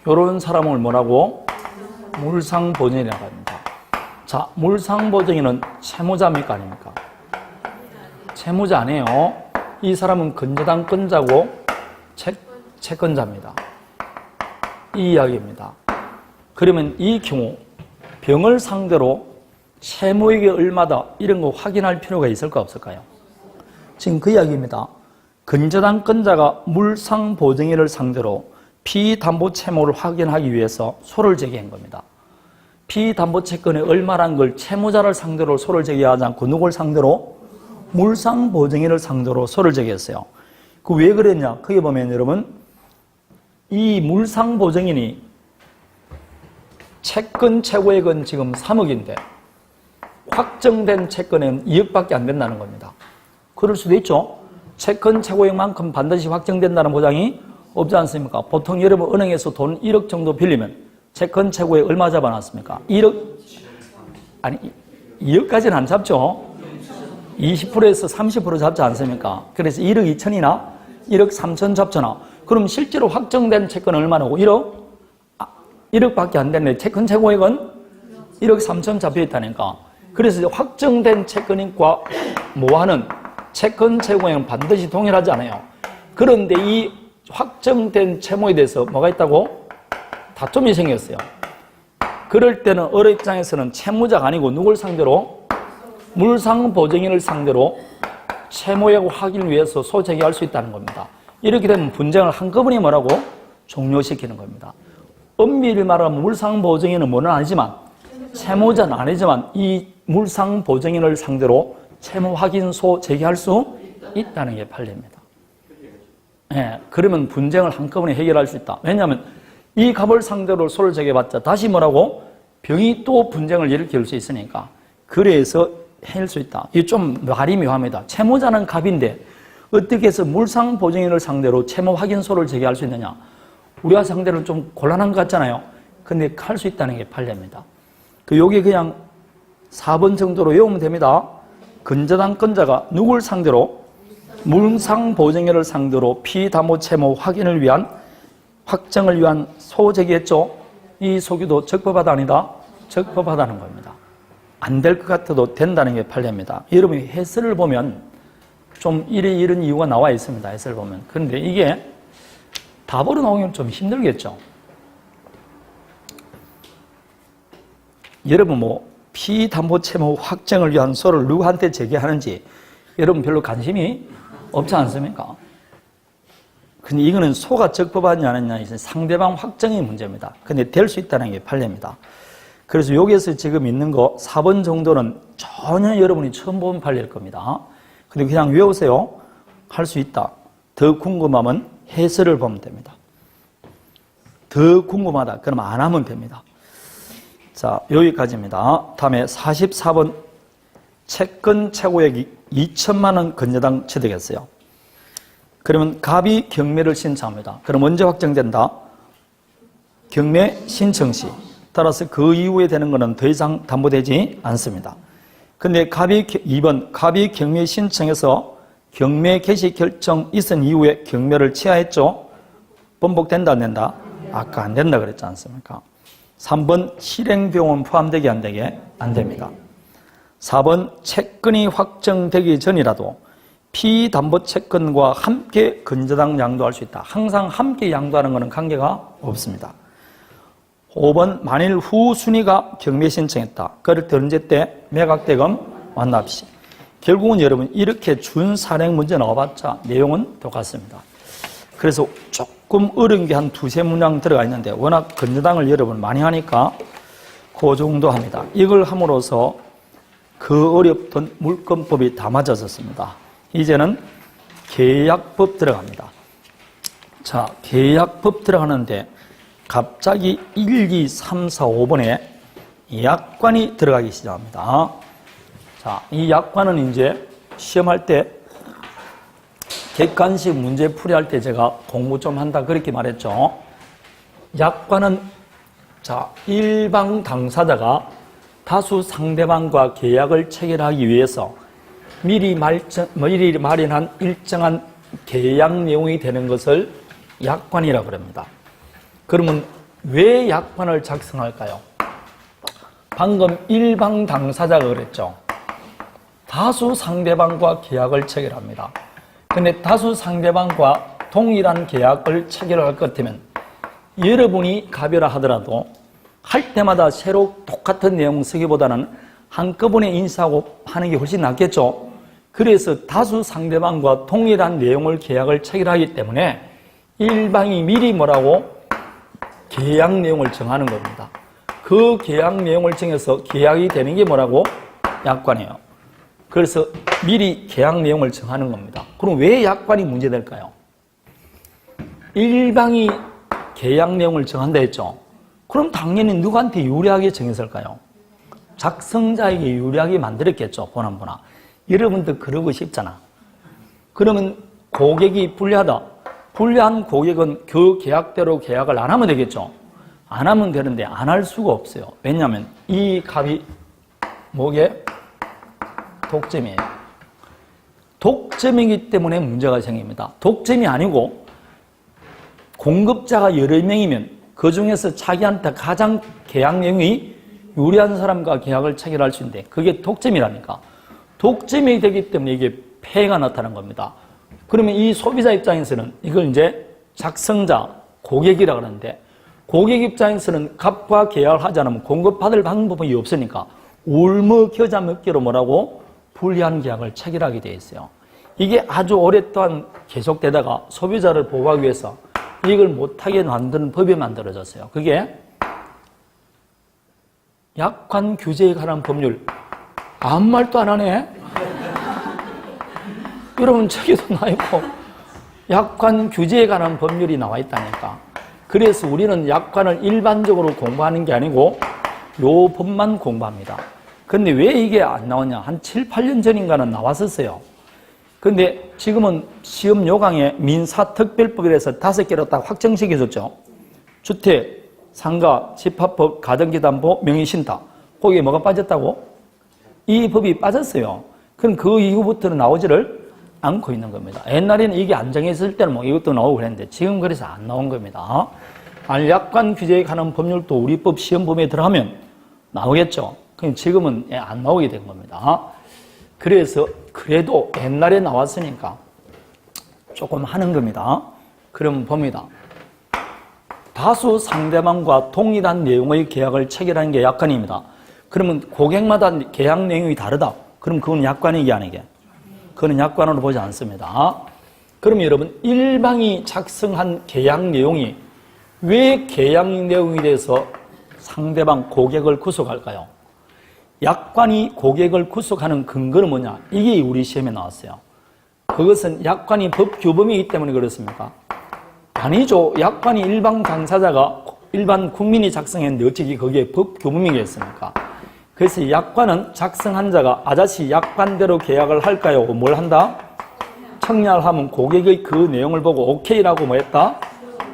S1: 이런 사람을 뭐라고? 물상보증인이라고 합니다. 자, 물상보증인은 채무자입니까 아닙니까? 채무자 아니에요. 이 사람은 근저당권자고 채권자입니다. 이 이야기입니다. 그러면 이 경우 병을 상대로 채무액이 얼마다 이런 거 확인할 필요가 있을까 없을까요? 지금 그 이야기입니다. 근저당권자가 물상보증인을 상대로 피담보채무를 확인하기 위해서 소를 제기한 겁니다. 피담보채권이 얼마란 걸 채무자를 상대로 소를 제기하지 않고 누굴 상대로? 물상보증인을 상대로 소를 제기했어요. 그 왜 그랬냐? 거기 보면 여러분 이 물상보증인이 채권 최고액은 지금 3억인데 확정된 채권은 2억밖에 안 된다는 겁니다. 그럴 수도 있죠. 채권 최고액만큼 반드시 확정된다는 보장이 없지 않습니까? 보통 여러분 은행에서 돈 1억 정도 빌리면 채권 최고액 얼마 잡아놨습니까? 1억? 아니 2억까지는 안 잡죠. 20%에서 30% 잡지 않습니까? 그래서 1억 2천이나 1억 3천 잡잖아. 그럼 실제로 확정된 채권은 얼마나고? 1억? 1억밖에 안 되는데 채권 최고액은 1억 3천 잡혀있다니까. 그래서 확정된 채권인과 모하는 채권 최고액은 반드시 동일하지 않아요. 그런데 이 확정된 채무에 대해서 뭐가 있다고? 다툼이 생겼어요. 그럴 때는 어뢰 입장에서는 채무자가 아니고 누굴 상대로? 물상보증인을 상대로 채무액 확인을 위해서 소제기할 수 있다는 겁니다. 이렇게 되면 분쟁을 한꺼번에 뭐라고? 종료시키는 겁니다. 엄밀히 말하면 물상보증인은 뭐는 아니지만 채무자는 아니지만 이 물상보증인을 상대로 채무 확인소 제기할 수 있다는 게 판례입니다. 네, 그러면 분쟁을 한꺼번에 해결할 수 있다. 왜냐하면 이 갑을 상대로 소를 제기해봤자 다시 뭐라고? 병이 또 분쟁을 일으킬 수 있으니까. 그래서 해낼 수 있다. 이게 좀 말이 묘합니다. 채무자는 갑인데 어떻게 해서 물상보증인을 상대로 채무 확인소를 제기할 수 있느냐? 우리가 상대로 좀 곤란한 것 같잖아요. 근데 할 수 있다는 게 판례입니다. 여기 그냥 4번 정도로 외우면 됩니다. 근저당권자가 누굴 상대로? 물상보증인을 상대로 피담보 채무 확인을 위한 확정을 위한 소 제기했죠. 이 소규도 적법하다 아니다? 적법하다는 겁니다. 안 될 것 같아도 된다는 게 판례입니다. 여러분이 해설을 보면 좀 이런 이유가 나와 있습니다. 해설을 보면. 그런데 이게 답으로 나오면 좀 힘들겠죠. 여러분 피담보채무 확정을 위한 소를 누구한테 제기하는지 여러분 별로 관심이 없지 않습니까? 근데 이거는 소가 적법하냐 아니냐 상대방 확정의 문제입니다. 근데 될 수 있다는 게 판례입니다. 그래서 여기에서 지금 있는 거 4번 정도는 전혀 여러분이 처음 본 판례일 겁니다. 근데 그냥 외우세요. 할 수 있다. 더 궁금하면 해설을 보면 됩니다. 더 궁금하다. 그럼 안 하면 됩니다. 자, 여기까지입니다. 다음에 44번 채권 최고액이 2천만 원 건여당 취득했어요. 그러면 갑이 경매를 신청합니다. 그럼 언제 확정된다? 경매 신청 시. 따라서 그 이후에 되는 것은 더 이상 담보되지 않습니다. 근데 2번 갑이 경매 신청해서 경매 개시 결정 있은 이후에 경매를 취하했죠? 번복된다 안 된다? 아까 안 된다 그랬지 않습니까? 3번 실행비용은 포함되게 안 되게? 안 됩니다. 4번 채권이 확정되기 전이라도 피담보채권과 함께 건저당 양도할 수 있다. 항상 함께 양도하는 것은 관계가 없습니다. 5번 만일 후순위가 경매 신청했다. 그럴 때 언제 때? 매각대금 완납 시. 결국은 여러분 이렇게 준산행 문제 나와봤자 내용은 똑같습니다. 그래서 조금 어려운 게 한 두세 문장 들어가 있는데 워낙 건저당을 여러분 많이 하니까 그 정도 합니다. 이걸 함으로써 그 어렵던 물권법이 다 맞아졌습니다. 이제는 계약법 들어갑니다. 자, 계약법 들어가는데 갑자기 1, 2, 3, 4, 5번에 약관이 들어가기 시작합니다. 자, 이 약관은 이제 시험할 때 객관식 문제 풀이할 때 제가 공부 좀 한다 그렇게 말했죠. 약관은 자, 일방 당사자가 다수 상대방과 계약을 체결하기 위해서 미리 마련한 일정한 계약 내용이 되는 것을 약관이라고 합니다. 그러면 왜 약관을 작성할까요? 방금 일방 당사자가 그랬죠. 다수 상대방과 계약을 체결합니다. 근데 다수 상대방과 동일한 계약을 체결할 것 같으면 여러분이 갑이라 하더라도 할 때마다 새로 똑같은 내용 쓰기보다는 한꺼번에 인쇄하고 하는 게 훨씬 낫겠죠. 그래서 다수 상대방과 동일한 내용을 계약을 체결하기 때문에 일방이 미리 뭐라고? 계약 내용을 정하는 겁니다. 그 계약 내용을 정해서 계약이 되는 게 뭐라고? 약관이에요. 그래서 미리 계약 내용을 정하는 겁니다. 그럼 왜 약관이 문제될까요? 일방이 계약 내용을 정한다 했죠. 그럼 당연히 누구한테 유리하게 정했을까요? 작성자에게 유리하게 만들었겠죠. 보나. 여러분도 그러고 싶잖아. 그러면 고객이 불리하다. 불리한 고객은 그 계약대로 계약을 안 하면 되겠죠. 안 하면 되는데 안 할 수가 없어요. 왜냐하면 이 값이 뭐게? 독점이에요. 독점이기 때문에 문제가 생깁니다. 독점이 아니고 공급자가 여러 명이면 그 중에서 자기한테 가장 계약 내용이 유리한 사람과 계약을 체결할 수 있는데 그게 독점이라니까. 독점이 되기 때문에 이게 폐해가 나타나는 겁니다. 그러면 이 소비자 입장에서는 이걸 이제 작성자, 고객이라고 하는데 고객 입장에서는 값과 계약을 하지 않으면 공급받을 방법이 없으니까 울며 겨자 먹기로 뭐라고? 불리한 계약을 체결하게 되어 있어요. 이게 아주 오랫동안 계속되다가 소비자를 보호하기 위해서 이걸 못하게 만드는 법이 만들어졌어요. 그게 약관 규제에 관한 법률. 아무 말도 안 하네. 여러분 저기도 나와 있고 약관 규제에 관한 법률이 나와 있다니까. 그래서 우리는 약관을 일반적으로 공부하는 게 아니고 요 법만 공부합니다. 근데 왜 이게 안 나오냐? 한 7, 8년 전인가는 나왔었어요. 근데 지금은 시험 요강에 민사특별법이라서 5개로 딱 확정시켜줬죠. 주택, 상가, 집합법, 가등기담보, 명의신탁. 거기에 뭐가 빠졌다고? 이 법이 빠졌어요. 그럼 그 이후부터는 나오지를 않고 있는 겁니다. 옛날에는 이게 안 정해졌을 때는 뭐 이것도 나오고 그랬는데 지금 그래서 안 나온 겁니다. 약관 규제에 관한 법률도 우리 법 시험 범위에 들어가면 나오겠죠. 그럼 지금은 안 나오게 된 겁니다. 그래서 그래도 옛날에 나왔으니까 조금 하는 겁니다. 그럼 봅니다. 다수 상대방과 동일한 내용의 계약을 체결하는 게 약관입니다. 그러면 고객마다 계약 내용이 다르다. 그럼 그건 약관이게 아니게? 그건 약관으로 보지 않습니다. 그럼 여러분, 일방이 작성한 계약 내용이 왜 계약 내용에 대해서 상대방 고객을 구속할까요? 약관이 고객을 구속하는 근거는 뭐냐? 이게 우리 시험에 나왔어요. 그것은 약관이 법 규범이기 때문에 그렇습니까? 아니죠. 약관이 일반 당사자가, 일반 국민이 작성했는데 어찌 거기에 법 규범이겠습니까? 그래서 약관은 작성한 자가 아자씨 약관대로 계약을 할까요? 뭘 한다? 청약을 하면 고객의 그 내용을 보고 오케이라고 뭐 했다?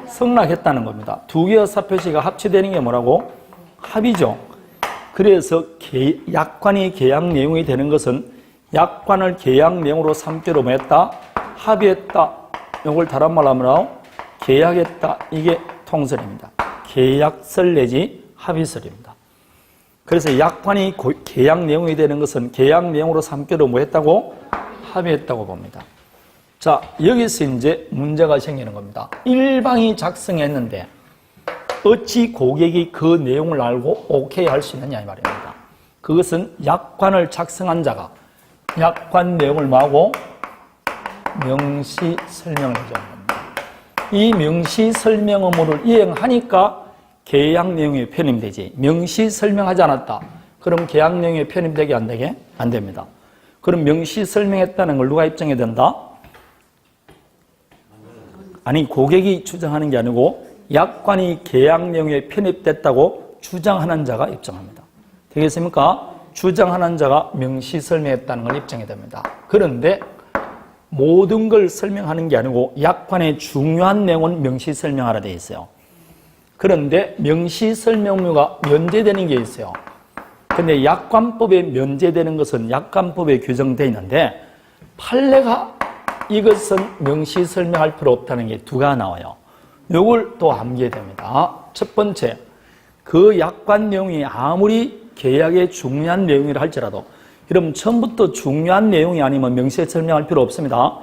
S1: 승낙했다는 겁니다. 두 개의 사표시가 합치되는 게 뭐라고? 합의죠. 그래서 약관이 계약 내용이 되는 것은 약관을 계약 내용으로 삼기로 뭐 했다? 합의했다. 이걸 다른 말로 하면 계약했다. 이게 통설입니다. 계약설 내지 합의설입니다. 그래서 약관이 계약 내용이 되는 것은 계약 내용으로 삼기로 뭐 했다고? 합의했다고 봅니다. 자, 여기서 이제 문제가 생기는 겁니다. 일방이 작성했는데 어찌 고객이 그 내용을 알고 오케이 할 수 있느냐 이 말입니다. 그것은 약관을 작성한 자가 약관 내용을 뭐하고? 명시 설명을 해주는 겁니다. 이 명시 설명 의무를 이행하니까 계약 내용이 편입되지. 명시 설명하지 않았다. 그럼 계약 내용이 편입되게 안 되게? 안 됩니다. 그럼 명시 설명했다는 걸 누가 입증해야 된다? 아니, 고객이 주장하는 게 아니고 약관이 계약 내용에 편입됐다고 주장하는 자가 입증합니다. 되겠습니까? 주장하는 자가 명시 설명했다는 걸 입증해야 됩니다. 그런데 모든 걸 설명하는 게 아니고 약관의 중요한 내용은 명시 설명하라 되어 있어요. 그런데 명시 설명무가 면제되는 게 있어요. 근데 약관법에 면제되는 것은 약관법에 규정되어 있는데 판례가 이것은 명시 설명할 필요 없다는 게 두 가지 나와요. 이걸 또 암기해야 됩니다. 첫 번째, 그 약관 내용이 아무리 계약의 중요한 내용이라 할지라도 여러분 처음부터 중요한 내용이 아니면 명시에 설명할 필요 없습니다.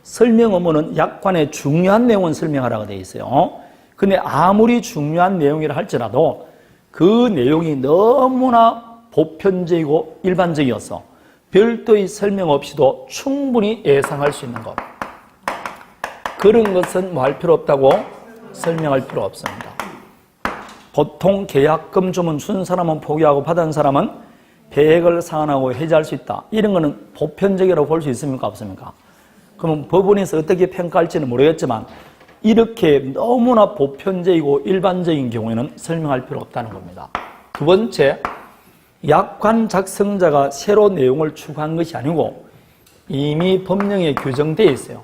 S1: 설명 의무는 약관의 중요한 내용은 설명하라고 되어 있어요. 근데 아무리 중요한 내용이라 할지라도 그 내용이 너무나 보편적이고 일반적이어서 별도의 설명 없이도 충분히 예상할 수 있는 것. 그런 것은 뭐 할 필요 없다고? 설명할 필요 없습니다. 보통 계약금 주문 준 사람은 포기하고 받은 사람은 배액을 상환하고 해지할 수 있다. 이런 거는 보편적이라고 볼 수 있습니까? 없습니까? 그러면 법원에서 어떻게 평가할지는 모르겠지만 이렇게 너무나 보편적이고 일반적인 경우에는 설명할 필요 없다는 겁니다. 두 번째, 약관 작성자가 새로 내용을 추가한 것이 아니고 이미 법령에 규정되어 있어요.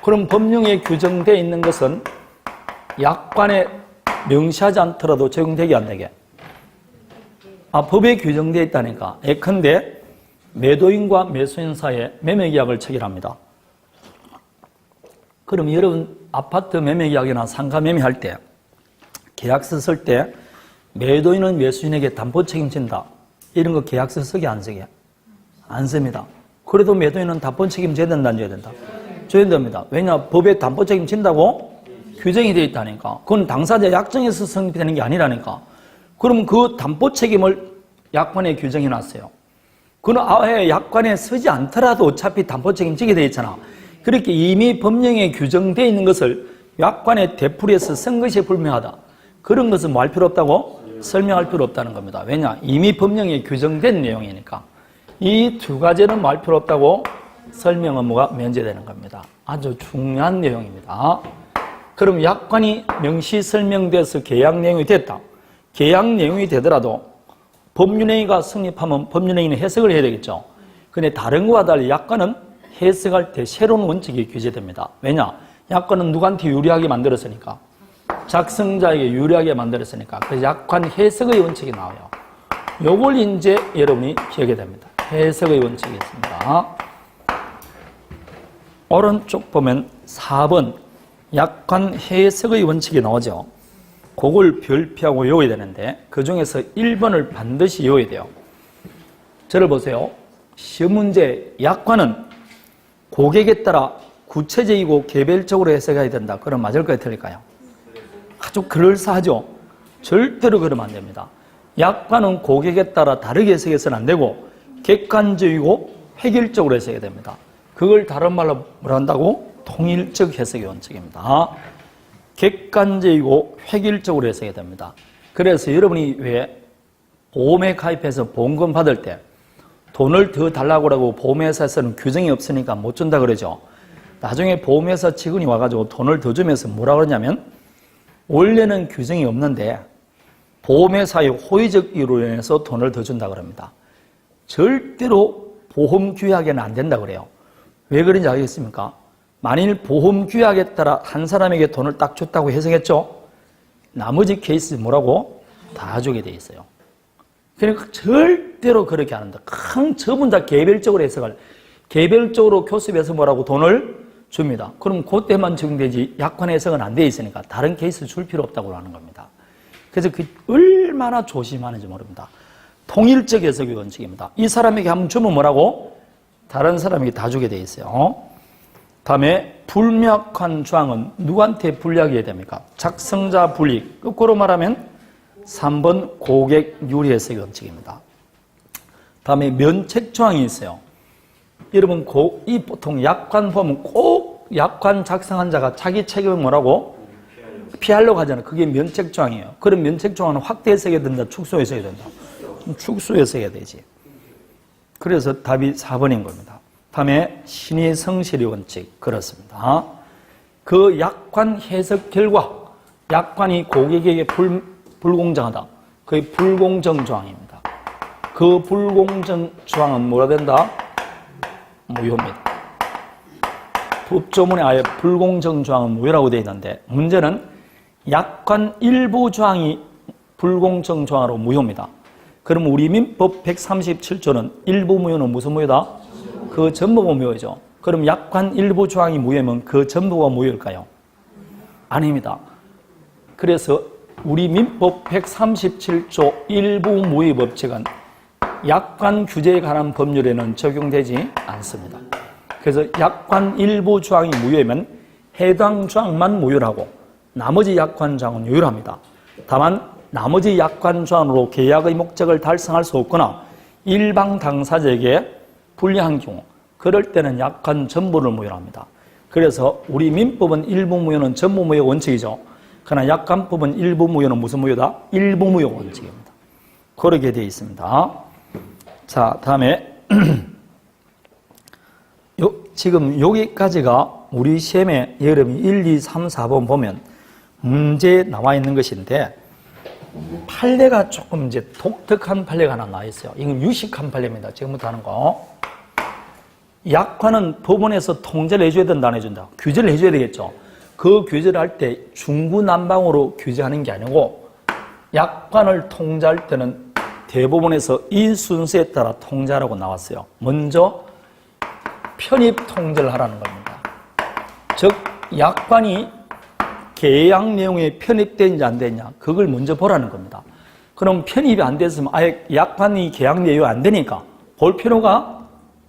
S1: 그럼 법령에 규정되어 있는 것은 약관에 명시하지 않더라도 적용되게 안 되게? 법에 규정되어 있다니까. 예컨대 매도인과 매수인 사이에 매매계약을 체결합니다. 그럼 여러분 아파트 매매계약이나 상가 매매할 때 계약서 쓸 때 매도인은 매수인에게 담보 책임진다. 이런 거 계약서 쓰게 안 쓰게? 안 씁니다. 그래도 매도인은 담보 책임져야 된다, 안 줘야 된다? 줘야 됩니다. 왜냐? 법에 담보 책임진다고 규정이 되어 있다니까. 그건 당사자 약정에서 성립되는 게 아니라니까. 그럼 그 담보 책임을 약관에 규정해 놨어요. 그건 아예 약관에 쓰지 않더라도 어차피 담보 책임지게 되어 있잖아. 그렇게 이미 법령에 규정되어 있는 것을 약관에 되풀이해서 쓴 것이 불명하다. 그런 것은 뭐 할 필요 없다고? 설명할 필요 없다는 겁니다. 왜냐? 이미 법령에 규정된 내용이니까. 이 두 가지는 뭐 할 필요 없다고? 설명 의무가 면제되는 겁니다. 아주 중요한 내용입니다. 그럼 약관이 명시 설명돼서 계약 내용이 됐다. 계약 내용이 되더라도 법률행위가 성립하면 법률행위는 해석을 해야 되겠죠. 근데 다른 것과 달리 약관은 해석할 때 새로운 원칙이 규제됩니다. 왜냐? 약관은 누구한테 유리하게 만들었으니까. 작성자에게 유리하게 만들었으니까. 그래서 약관 해석의 원칙이 나와요. 요걸 이제 여러분이 기억해야 됩니다. 해석의 원칙이 있습니다. 오른쪽 보면 4번 약관 해석의 원칙이 나오죠. 그걸 별표하고 외워야 되는데 그 중에서 1번을 반드시 외워야 돼요. 저를 보세요. 시험 문제 약관은 고객에 따라 구체적이고 개별적으로 해석해야 된다. 그럼 맞을까요? 틀릴까요? 아주 그럴싸하죠. 절대로 그러면 안 됩니다. 약관은 고객에 따라 다르게 해석해서는 안 되고 객관적이고 획일적으로 해석해야 됩니다. 그걸 다른 말로 뭐라 한다고? 통일적 해석의 원칙입니다. 객관적이고 획일적으로 해석해야 됩니다. 그래서 여러분이 왜 보험에 가입해서 보험금 받을 때 돈을 더 달라고 하고 보험회사에서는 규정이 없으니까 못 준다 그러죠. 나중에 보험회사 직원이 와가지고 돈을 더 주면서 뭐라 그러냐면 원래는 규정이 없는데 보험회사의 호의적 이유로 인해서 돈을 더 준다 그럽니다. 절대로 보험 규약에는 안 된다 그래요. 왜 그런지 알겠습니까? 만일 보험 규약에 따라 한 사람에게 돈을 딱 줬다고 해석했죠? 나머지 케이스 뭐라고? 다 주게 돼 있어요. 그러니까 절대로 그렇게 안 한다. 전부 다 개별적으로 해석을, 개별적으로 교습해서 뭐라고? 돈을 줍니다. 그럼 그때만 적용되지 약관 해석은 안 돼 있으니까 다른 케이스 줄 필요 없다고 하는 겁니다. 그래서 그 얼마나 조심하는지 모릅니다. 통일적 해석의 원칙입니다. 이 사람에게 한번 주면 뭐라고? 다른 사람에게 다 주게 돼 있어요. 다음에 불명확한 조항은 누구한테 불리하게 됩니까? 작성자 불이익. 거꾸로 말하면 3번 고객 유리 해석의 원칙입니다. 다음에 면책 조항이 있어요. 여러분 이 보통 약관 보면 꼭 약관 작성한 자가 자기 책임을 뭐라고? 피하려고 하잖아요. 그게 면책 조항이에요. 그럼 면책 조항은 확대 해석해야 된다, 축소 해석해야 된다. 축소 해석해야 되지. 그래서 답이 4번인 겁니다. 다음에 신의 성실의 원칙. 그렇습니다. 그 약관 해석 결과 약관이 고객에게 불공정하다. 그게 불공정 조항입니다. 그 불공정 조항은 뭐라 된다? 무효입니다. 법조문에 아예 불공정 조항은 무효라고 되어 있는데 문제는 약관 일부 조항이 불공정 조항으로 무효입니다. 그럼 우리 민법 137조는 일부 무효는 무슨 무효다? 그 전부가 무효죠. 그럼 약관 일부 조항이 무효면 그 전부가 무효일까요? 아닙니다. 그래서 우리 민법 137조 일부 무효 법칙은 약관 규제에 관한 법률에는 적용되지 않습니다. 그래서 약관 일부 조항이 무효면 해당 조항만 무효라고 나머지 약관 조항은 유효합니다. 다만 나머지 약관 조항으로 계약의 목적을 달성할 수 없거나 일방 당사자에게 불리한 경우 그럴 때는 약관 전부를 무효합니다. 그래서 우리 민법은 일부 무효는 전부 무효 원칙이죠. 그러나 약관법은 일부 무효는 무슨 무효다? 일부 무효 원칙입니다. 그렇게 되어 있습니다. 자, 다음에 지금 여기까지가 우리 시험에 여러분이 1, 2, 3, 4번 보면 문제에 나와 있는 것인데 판례가 조금 이제 독특한 판례가 하나 나와 있어요. 이건 유식한 판례입니다. 지금부터 하는 거. 약관은 법원에서 통제를 해줘야 된다, 안 해준다? 규제를 해줘야 되겠죠. 그 규제를 할 때 중구난방으로 규제하는 게 아니고 약관을 통제할 때는 대법원에서 이 순서에 따라 통제하라고 나왔어요. 먼저 편입 통제를 하라는 겁니다. 즉 약관이 계약 내용에 편입되는지 안 되냐 그걸 먼저 보라는 겁니다. 그럼 편입이 안 됐으면 아예 약관이 계약 내용이 안 되니까 볼 필요가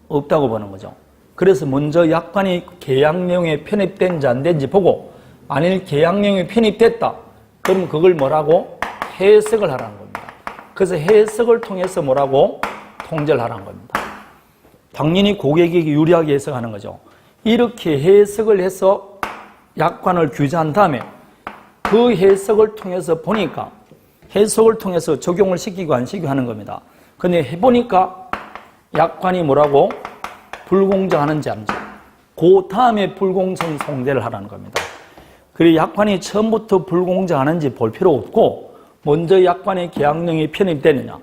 S1: 없다고 보는 거죠. 그래서 먼저 약관이 계약 내용에 편입된지 안 된지 보고 만일 계약 내용이 편입됐다 그럼 그걸 뭐라고? 해석을 하라는 겁니다. 그래서 해석을 통해서 뭐라고? 통제를 하라는 겁니다. 당연히 고객에게 유리하게 해석하는 거죠. 이렇게 해석을 해서 약관을 규제한 다음에 그 해석을 통해서 보니까 해석을 통해서 적용을 시키고 안 시키고 하는 겁니다. 근데 해보니까 약관이 뭐라고? 불공정하는지 아닌지 그 다음에 불공정 통제를 하라는 겁니다. 그리고 약관이 처음부터 불공정하는지 볼 필요 없고 먼저 약관의 계약령이 편입되느냐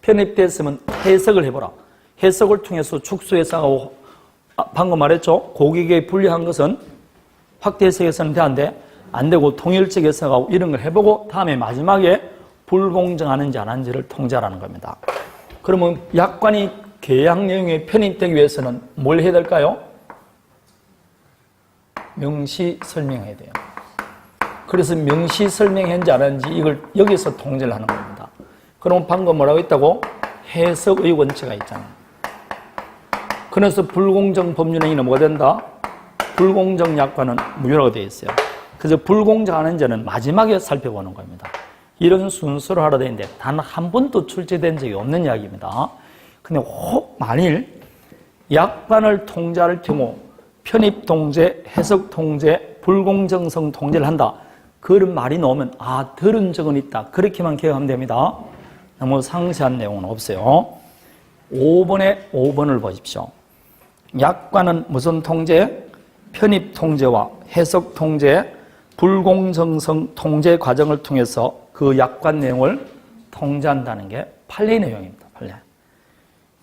S1: 편입됐으면 해석을 해보라. 해석을 통해서 축소 해석하고 방금 말했죠. 고객에게 불리한 것은 확대 해석해서는 돼 안 되고 통일적 해석하고 이런 걸 해보고 다음에 마지막에 불공정하는지 안 하는지를 통제하라는 겁니다. 그러면 약관이 계약 내용에 편입되기 위해서는 뭘 해야 될까요? 명시 설명해야 돼요. 그래서 명시 설명했는지 안 했는지 이걸 여기서 통제를 하는 겁니다. 그럼 방금 뭐라고 했다고? 해석의 원칙이 있잖아요. 그래서 불공정 법률행위는 뭐가 된다? 불공정 약관은 무효라고 되어 있어요. 그래서 불공정한 죄는 마지막에 살펴보는 겁니다. 이런 순서로 하라 되는데 단 한 번도 출제된 적이 없는 이야기입니다. 근데 혹 만일 약관을 통제할 경우 편입 통제, 해석 통제, 불공정성 통제를 한다. 그런 말이 나오면 들은 적은 있다. 그렇게만 기억하면 됩니다. 너무 상세한 내용은 없어요. 5번을 보십시오. 약관은 무슨 통제? 편입 통제와 해석 통제, 불공정성 통제 과정을 통해서 그 약관 내용을 통제한다는 게 판례 내용입니다. 판례.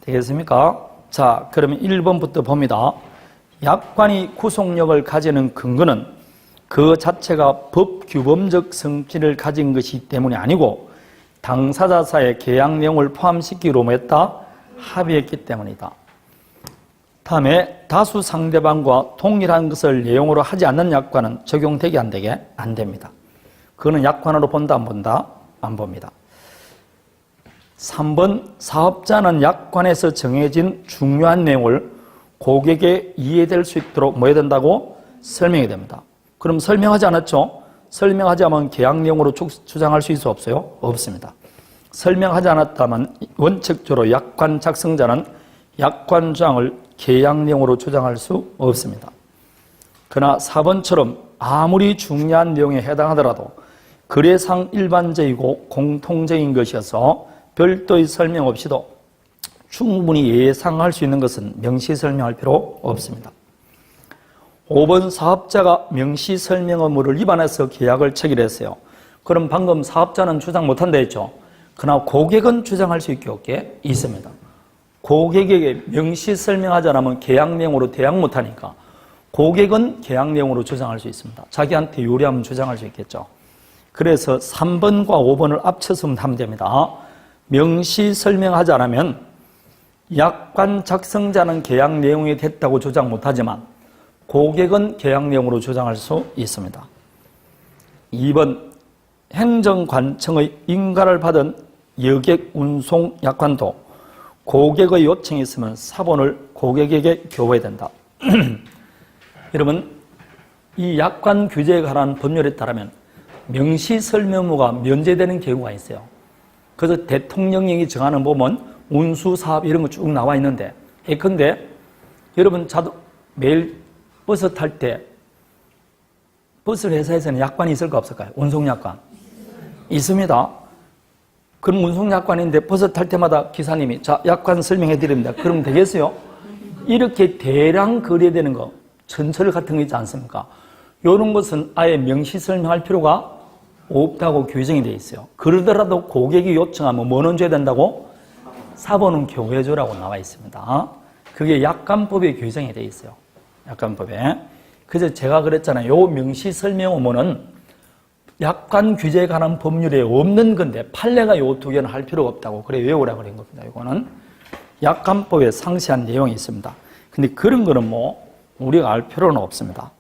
S1: 되겠습니까? 자, 그러면 1번부터 봅니다. 약관이 구속력을 가지는 근거는 그 자체가 법 규범적 성질을 가진 것이기 때문이 아니고 당사자 사이의 계약 내용을 포함시키기로 했다. 합의했기 때문이다. 다음에 다수 상대방과 동일한 것을 내용으로 하지 않는 약관은 적용되게 안 되게 안 됩니다. 그거는 약관으로 본다 안 본다? 안 봅니다. 3번 사업자는 약관에서 정해진 중요한 내용을 고객에 이해될 수 있도록 뭐 해야 된다고? 설명해야 됩니다. 그럼 설명하지 않았죠? 설명하지 않으면 계약 내용으로 주장할 수 있어 없어요? 없습니다. 설명하지 않았다면 원칙적으로 약관 작성자는 약관 주장을 계약 내용으로 주장할 수 없습니다. 그러나 4번처럼 아무리 중요한 내용에 해당하더라도 거래상 일반적이고 공통적인 것이어서 별도의 설명 없이도 충분히 예상할 수 있는 것은 명시 설명할 필요 없습니다. 5번 사업자가 명시 설명 의무를 위반해서 계약을 체결했어요. 그럼 방금 사업자는 주장 못한다 했죠. 그러나 고객은 주장할 수 있게 없게 있습니다. 고객에게 명시 설명하지 않으면 계약 내용으로 대항 못하니까 고객은 계약 내용으로 주장할 수 있습니다. 자기한테 유리하면 주장할 수 있겠죠. 그래서 3번과 5번을 합쳐서 하면 됩니다. 명시 설명하지 않으면 약관 작성자는 계약 내용이 됐다고 주장 못하지만 고객은 계약 내용으로 주장할 수 있습니다. 2번 행정관청의 인가를 받은 여객 운송 약관도 고객의 요청이 있으면 사본을 고객에게 교부해야 된다. 여러분, 이 약관 규제에 관한 법률에 따르면 명시 설명 의무가 면제되는 경우가 있어요. 그래서 대통령령이 정하는 보면 운수 사업 이런 거 쭉 나와 있는데, 예컨대 여러분 매일 버스 탈 때 버스 회사에서는 약관이 있을까 없을까요? 운송 약관 있습니다. 그럼 운송 약관인데 버스 탈 때마다 기사님이 자 약관 설명해 드립니다. 그러면 되겠어요? 이렇게 대량 거래되는 거 전철 같은 거 있지 않습니까? 이런 것은 아예 명시 설명할 필요가 없다고 규정이 되어 있어요. 그러더라도 고객이 요청하면 뭐는 줘야 된다고? 사본은 교부해주라고 나와 있습니다. 그게 약관법에 규정이 되어 있어요. 약관법에. 그래서 제가 그랬잖아요. 요 명시 설명 의무는 약관 규제에 관한 법률에 없는 건데 판례가 요 두 개는 할 필요가 없다고 그래 외우라고 그런 겁니다. 이거는 약관법에 상세한 내용이 있습니다. 근데 그런 거는 뭐 우리가 알 필요는 없습니다.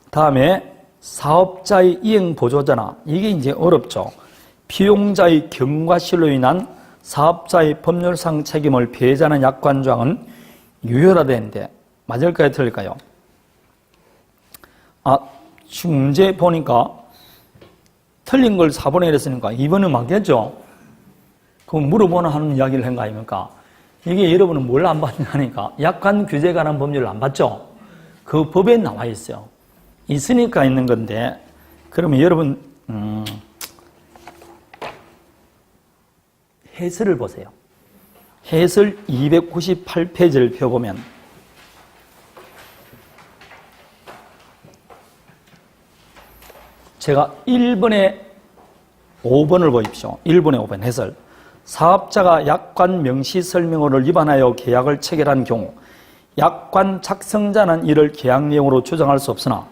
S1: 다음에 사업자의 이행 보조자나 이게 이제 어렵죠. 피용자의 경과실로 인한 사업자의 법률상 책임을 배제하는 약관 조항은 유효라 되는데 맞을까요? 틀릴까요? 지금 문제 보니까 틀린 걸 4번에 이랬으니까 2번은 맞겠죠? 그럼 물어보나 하는 이야기를 한 거 아닙니까? 이게 여러분은 뭘 안 봤냐니까 약관 규제에 관한 법률을 안 봤죠? 그 법에 나와 있어요. 있으니까 있는 건데 그러면 여러분 해설을 보세요. 해설 298페이지를 펴보면 제가 1번에 5번을 보십시오. 1번에 5번 해설. 사업자가 약관 명시 설명어를 위반하여 계약을 체결한 경우 약관 작성자는 이를 계약 내용으로 주장할 수 없으나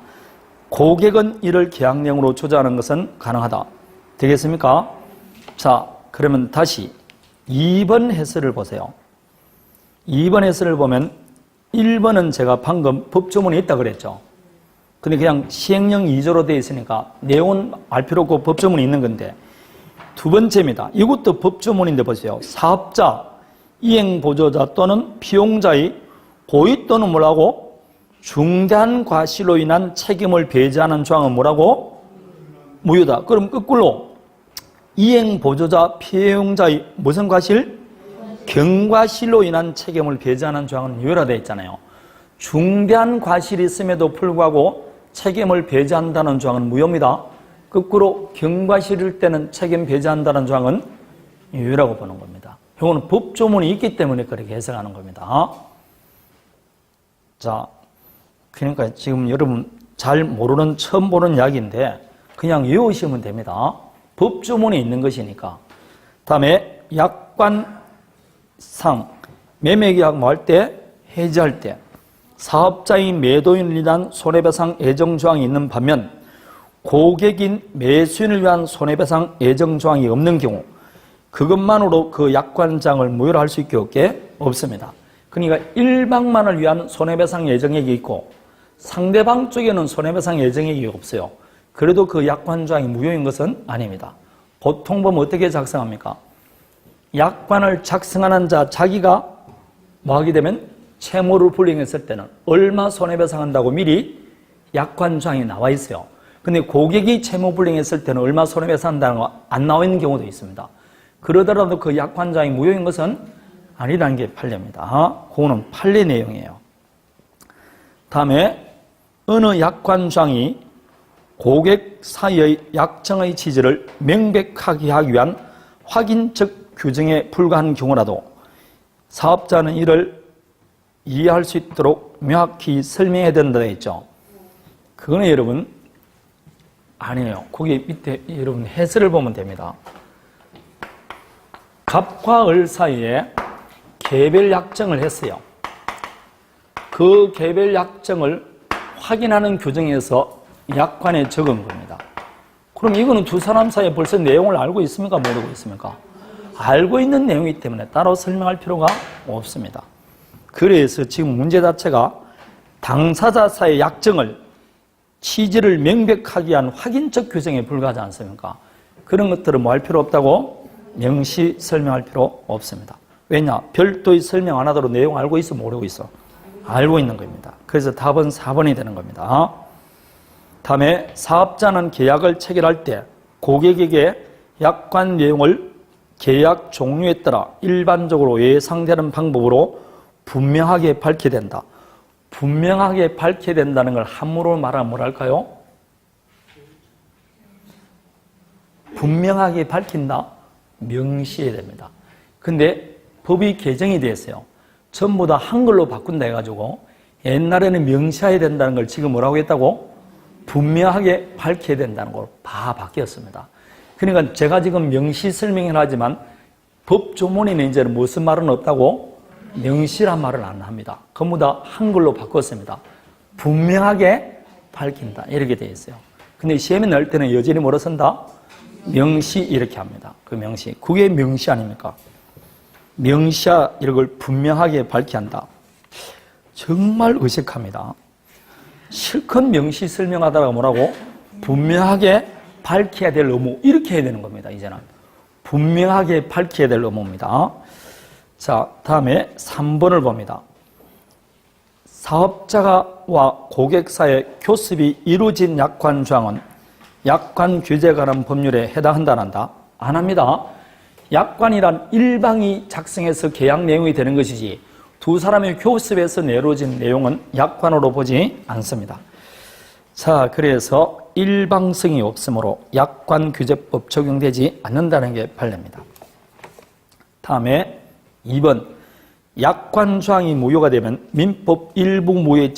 S1: 고객은 이를 계약 내용으로 주장하는 것은 가능하다. 되겠습니까? 자, 그러면 다시 2번 해설을 보세요. 2번 해설을 보면 1번은 제가 방금 법조문에 있다 그랬죠. 근데 그냥 시행령 2조로 되어 있으니까 내용은 알 필요 없고 법조문이 있는 건데, 두 번째입니다. 이것도 법조문인데 보세요. 사업자, 이행보조자 또는 피용자의 고의 또는 뭐라고? 중대한 과실로 인한 책임을 배제하는 조항은 뭐라고? 무효다. 그럼 거꾸로 이행보조자, 피용자의 무슨 과실? 경과실로 인한 책임을 배제하는 조항은 유효라 되어 있잖아요. 중대한 과실이 있음에도 불구하고 책임을 배제한다는 조항은 무효입니다. 거꾸로 경과실일 때는 책임 배제한다는 조항은 유효라고 보는 겁니다. 이거는 법조문이 있기 때문에 그렇게 해석하는 겁니다. 자, 그러니까 지금 여러분 잘 모르는, 처음 보는 이야기인데 그냥 외우시면 됩니다. 법조문이 있는 것이니까. 다음에 약관상, 매매계약 뭐 할 때? 해지할 때 사업자인 매도인을 위한 손해배상 예정조항이 있는 반면 고객인 매수인을 위한 손해배상 예정조항이 없는 경우 그것만으로 그 약관장을 무효로 할 수 있게 없습니다. 그러니까 일방만을 위한 손해배상 예정액이 있고 상대방 쪽에는 손해배상 예정액이 없어요. 그래도 그 약관조항이 무효인 것은 아닙니다. 보통 보면 어떻게 작성합니까? 약관을 작성하는 자 자기가 뭐 하게 되면 채무를 불이행했을 때는 얼마 손해배상한다고 미리 약관조항이 나와 있어요. 근데 고객이 채무 불이행했을 때는 얼마 손해배상한다는 거 안 나와 있는 경우도 있습니다. 그러더라도 그 약관조항이 무효인 것은 아니라는 게 판례입니다. 그거는 판례 내용이에요. 다음에 어느 약관조항이 고객 사이의 약정의 취지를 명백하게 하기 위한 확인적 규정에 불과한 경우라도 사업자는 이를 이해할 수 있도록 명확히 설명해야 된다 했죠. 그거는 여러분 아니에요. 거기 밑에 여러분 해설을 보면 됩니다. 갑과 을 사이에 개별 약정을 했어요. 그 개별 약정을 확인하는 규정에서 약관에 적은 겁니다. 그럼 이거는 두 사람 사이에 벌써 내용을 알고 있습니까? 모르고 있습니까? 알고 있는 내용이기 때문에 따로 설명할 필요가 없습니다. 그래서 지금 문제 자체가 당사자 사이의 약정을 취지를 명백하게 한 확인적 규정에 불과하지 않습니까? 그런 것들은 뭐 할 필요 없다고? 명시 설명할 필요 없습니다. 왜냐? 별도의 설명 안 하도록 내용 알고 있어? 모르고 있어? 알고 있는 겁니다. 그래서 답은 4번이 되는 겁니다. 다음에 사업자는 계약을 체결할 때 고객에게 약관 내용을 계약 종류에 따라 일반적으로 예상되는 방법으로 분명하게 밝혀야 된다. 분명하게 밝혀야 된다는 걸 한문으로 말하면 뭐랄까요? 분명하게 밝힌다? 명시해야 됩니다. 근데 법이 개정이 됐어요. 전부 다 한글로 바꾼다 해가지고 옛날에는 명시해야 된다는 걸 지금 뭐라고 했다고? 분명하게 밝혀야 된다는 걸 다 바뀌었습니다. 그러니까 제가 지금 명시 설명을 하지만 법조문에는 이제는 무슨 말은 없다고? 명시란 말을 안 합니다. 전부 다 한글로 바꿨습니다. 분명하게 밝힌다 이렇게 되어 있어요. 근데 시험에 넣을 때는 여전히 뭐로 쓴다? 명시 이렇게 합니다. 그 명시. 그게 명시 아닙니까? 명시야 이런 걸 분명하게 밝혀야 한다. 정말 의식합니다. 실컷 명시 설명하다가 뭐라고? 분명하게 밝혀야 될 의무 이렇게 해야 되는 겁니다. 이제는 분명하게 밝혀야 될 의무입니다. 자, 다음에 3번을 봅니다. 사업자와 고객 사이의 교습이 이루어진 약관 조항은 약관 규제에 관한 법률에 해당한다 안 한다? 안 합니다. 약관이란 일방이 작성해서 계약 내용이 되는 것이지 두 사람의 교습에서 내려진 내용은 약관으로 보지 않습니다. 자, 그래서 일방성이 없으므로 약관규제법 적용되지 않는다는 게 판례입니다. 다음에 2번 약관조항이 무효가 되면 민법 일부무효에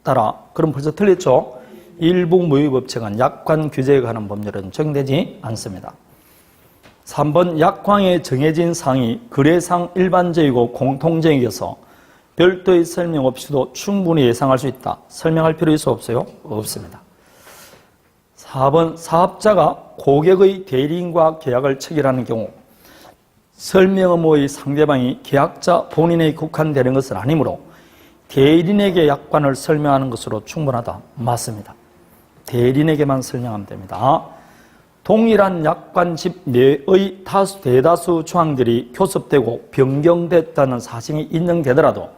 S1: 따라 그럼 벌써 틀렸죠? 일부무효법칙은 약관규제에 관한 법률은 적용되지 않습니다. 3번 약관에 정해진 사항이 거래상 일반적이고 공통적이어서 별도의 설명 없이도 충분히 예상할 수 있다. 설명할 필요 있어 없어요? 없습니다. 4번 사업자가 고객의 대리인과 계약을 체결하는 경우 설명 의무의 상대방이 계약자 본인에 국한되는 것은 아니므로 대리인에게 약관을 설명하는 것으로 충분하다. 맞습니다. 대리인에게만 설명하면 됩니다. 동일한 약관집 내의 대다수 조항들이 교섭되고 변경됐다는 사실이 인정되더라도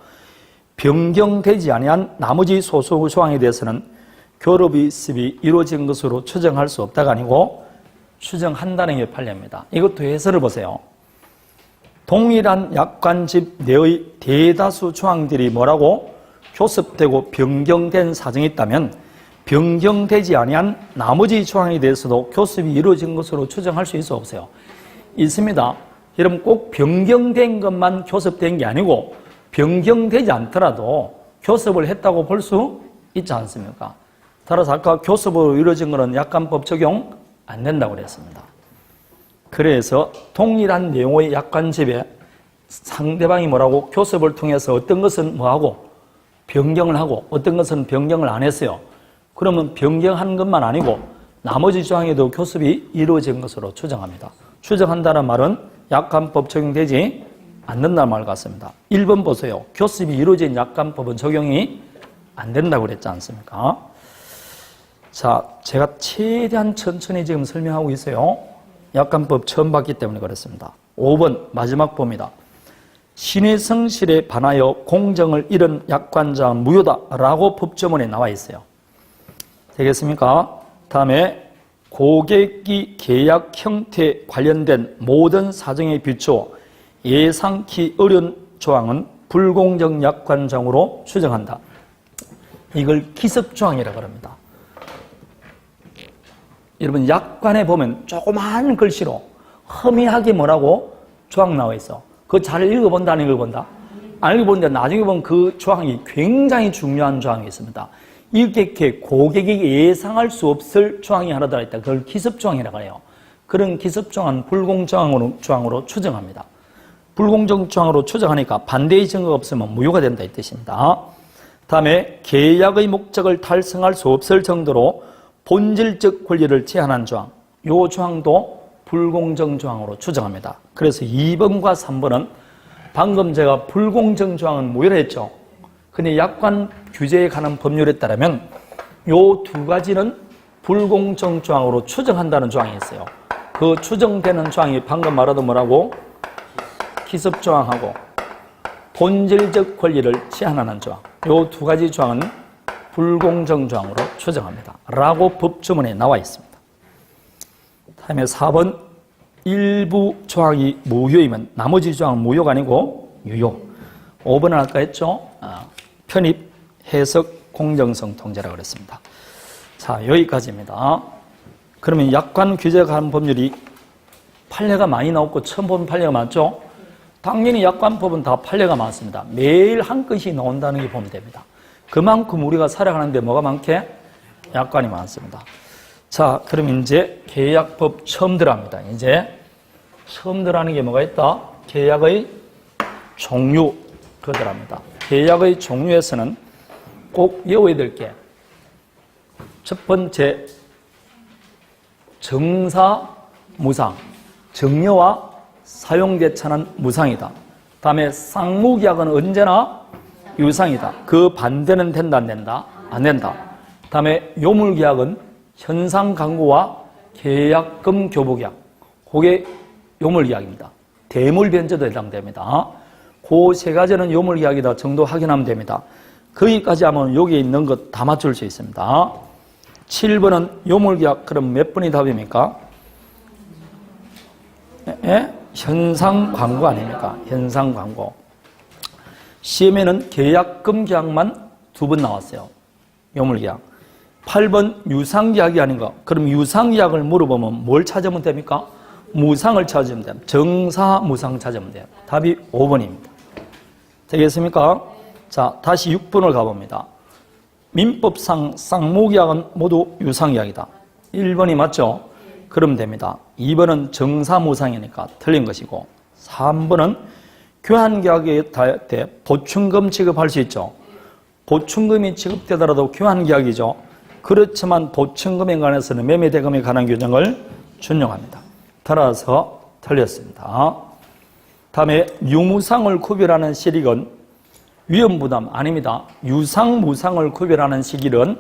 S1: 변경되지 아니한 나머지 소수 조항에 대해서는 교섭이 이루어진 것으로 추정할 수 없다가 아니고 추정한다는 게 판례입니다. 이것도 해설을 보세요. 동일한 약관집 내의 대다수 조항들이 뭐라고? 교섭되고 변경된 사정이 있다면 변경되지 아니한 나머지 조항에 대해서도 교섭이 이루어진 것으로 추정할 수 있어 없어요? 있습니다. 여러분 꼭 변경된 것만 교섭된 게 아니고 변경되지 않더라도 교섭을 했다고 볼 수 있지 않습니까? 따라서 아까 교섭으로 이루어진 것은 약관법 적용 안 된다고 그랬습니다. 그래서 동일한 내용의 약관집에 상대방이 뭐라고? 교섭을 통해서 어떤 것은 뭐하고? 변경을 하고 어떤 것은 변경을 안 했어요. 그러면 변경한 것만 아니고 나머지 조항에도 교섭이 이루어진 것으로 추정합니다. 추정한다는 말은 약관법 적용되지 않는다는 말 같습니다. 1번 보세요. 교섭이 이루어진 약관법은 적용이 안 된다고 그랬지 않습니까? 자, 제가 최대한 천천히 지금 설명하고 있어요. 약관법 처음 봤기 때문에 그렇습니다. 5번 마지막 봅니다. 신의 성실에 반하여 공정을 잃은 약관자는 무효다라고 법조문에 나와 있어요. 되겠습니까? 다음에 고객이 계약 형태에 관련된 모든 사정에 비추어 예상치 어려운 조항은 불공정 약관장으로 추정한다. 이걸 기습조항이라고 합니다. 여러분 약관에 보면 조그마한 글씨로 허미하게 뭐라고 조항 나와 있어. 그거 잘 읽어본다 안 읽어본다? 안 읽어보는데 나중에 보면 그 조항이 굉장히 중요한 조항이 있습니다. 이렇게 고객이 예상할 수 없을 조항이 하나 들어있다. 그걸 기습조항이라고 해요. 그런 기습조항은 불공정조항으로 추정합니다. 불공정조항으로 추정하니까 반대의 증거가 없으면 무효가 된다 이 뜻입니다. 다음에 계약의 목적을 달성할 수 없을 정도로 본질적 권리를 제한한 조항, 이 조항도 불공정조항으로 추정합니다. 그래서 2번과 3번은 방금 제가 불공정조항은 무효라 했죠. 근데 약관 규제에 관한 법률에 따르면 이 두 가지는 불공정조항으로 추정한다는 조항이 있어요. 그 추정되는 조항이 방금 말하던 뭐라고? 기습조항하고 본질적 권리를 제한하는 조항. 이 두 가지 조항은 불공정조항으로 추정합니다. 라고 법조문에 나와 있습니다. 다음에 4번 일부 조항이 무효이면 나머지 조항은 무효가 아니고 유효. 5번은 아까 했죠? 편입, 해석, 공정성 통제라고 그랬습니다. 자, 여기까지입니다. 그러면 약관 규제에 관한 법률이 판례가 많이 나왔고 처음 보는 판례가 많죠? 당연히 약관법은 다 판례가 많습니다. 매일 한 건씩 나온다는 게 보면 됩니다. 그만큼 우리가 살아가는데 뭐가 많게? 약관이 많습니다. 자, 그럼 이제 계약법 처음 들어갑니다. 이제 처음 들어가는 게 뭐가 있다? 계약의 종류, 그거 들어갑니다. 계약의 종류에서는 꼭 외워야 될 게 첫 번째, 정사, 무상. 정려와 사용대차는 무상이다. 다음에 쌍무계약은 언제나 유상이다. 그 반대는 된다 안 된다? 안 된다. 다음에 요물계약은 현상강구와 계약금 교부계약. 그게 요물계약입니다. 대물변제도 해당됩니다. 그 세 가지는 요물계약이다 정도 확인하면 됩니다. 거기까지 하면 여기 있는 것 다 맞출 수 있습니다. 7번은 요물계약. 그럼 몇 번이 답입니까? 예? 현상광고 아닙니까? 현상광고. 시험에는 계약금 계약만 2번 나왔어요. 요물계약. 8번 유상계약이 아닌가? 그럼 유상계약을 물어보면 뭘 찾으면 됩니까? 무상을 찾으면 됩니다. 정사, 무상 찾으면 돼요. 답이 5번입니다. 되겠습니까? 자, 다시 6번을 가봅니다. 민법상 쌍무계약은 모두 유상계약이다. 1번이 맞죠? 그러면 됩니다. 2번은 정사무상이니까 틀린 것이고 3번은 교환계약에 때 보충금 지급할 수 있죠. 보충금이 지급되더라도 교환계약이죠. 그렇지만 보충금에 관해서는 매매대금에 관한 규정을 준용합니다. 따라서 틀렸습니다. 다음에 유무상을 구별하는 실익은 위험부담 아닙니다. 유상무상을 구별하는 시기는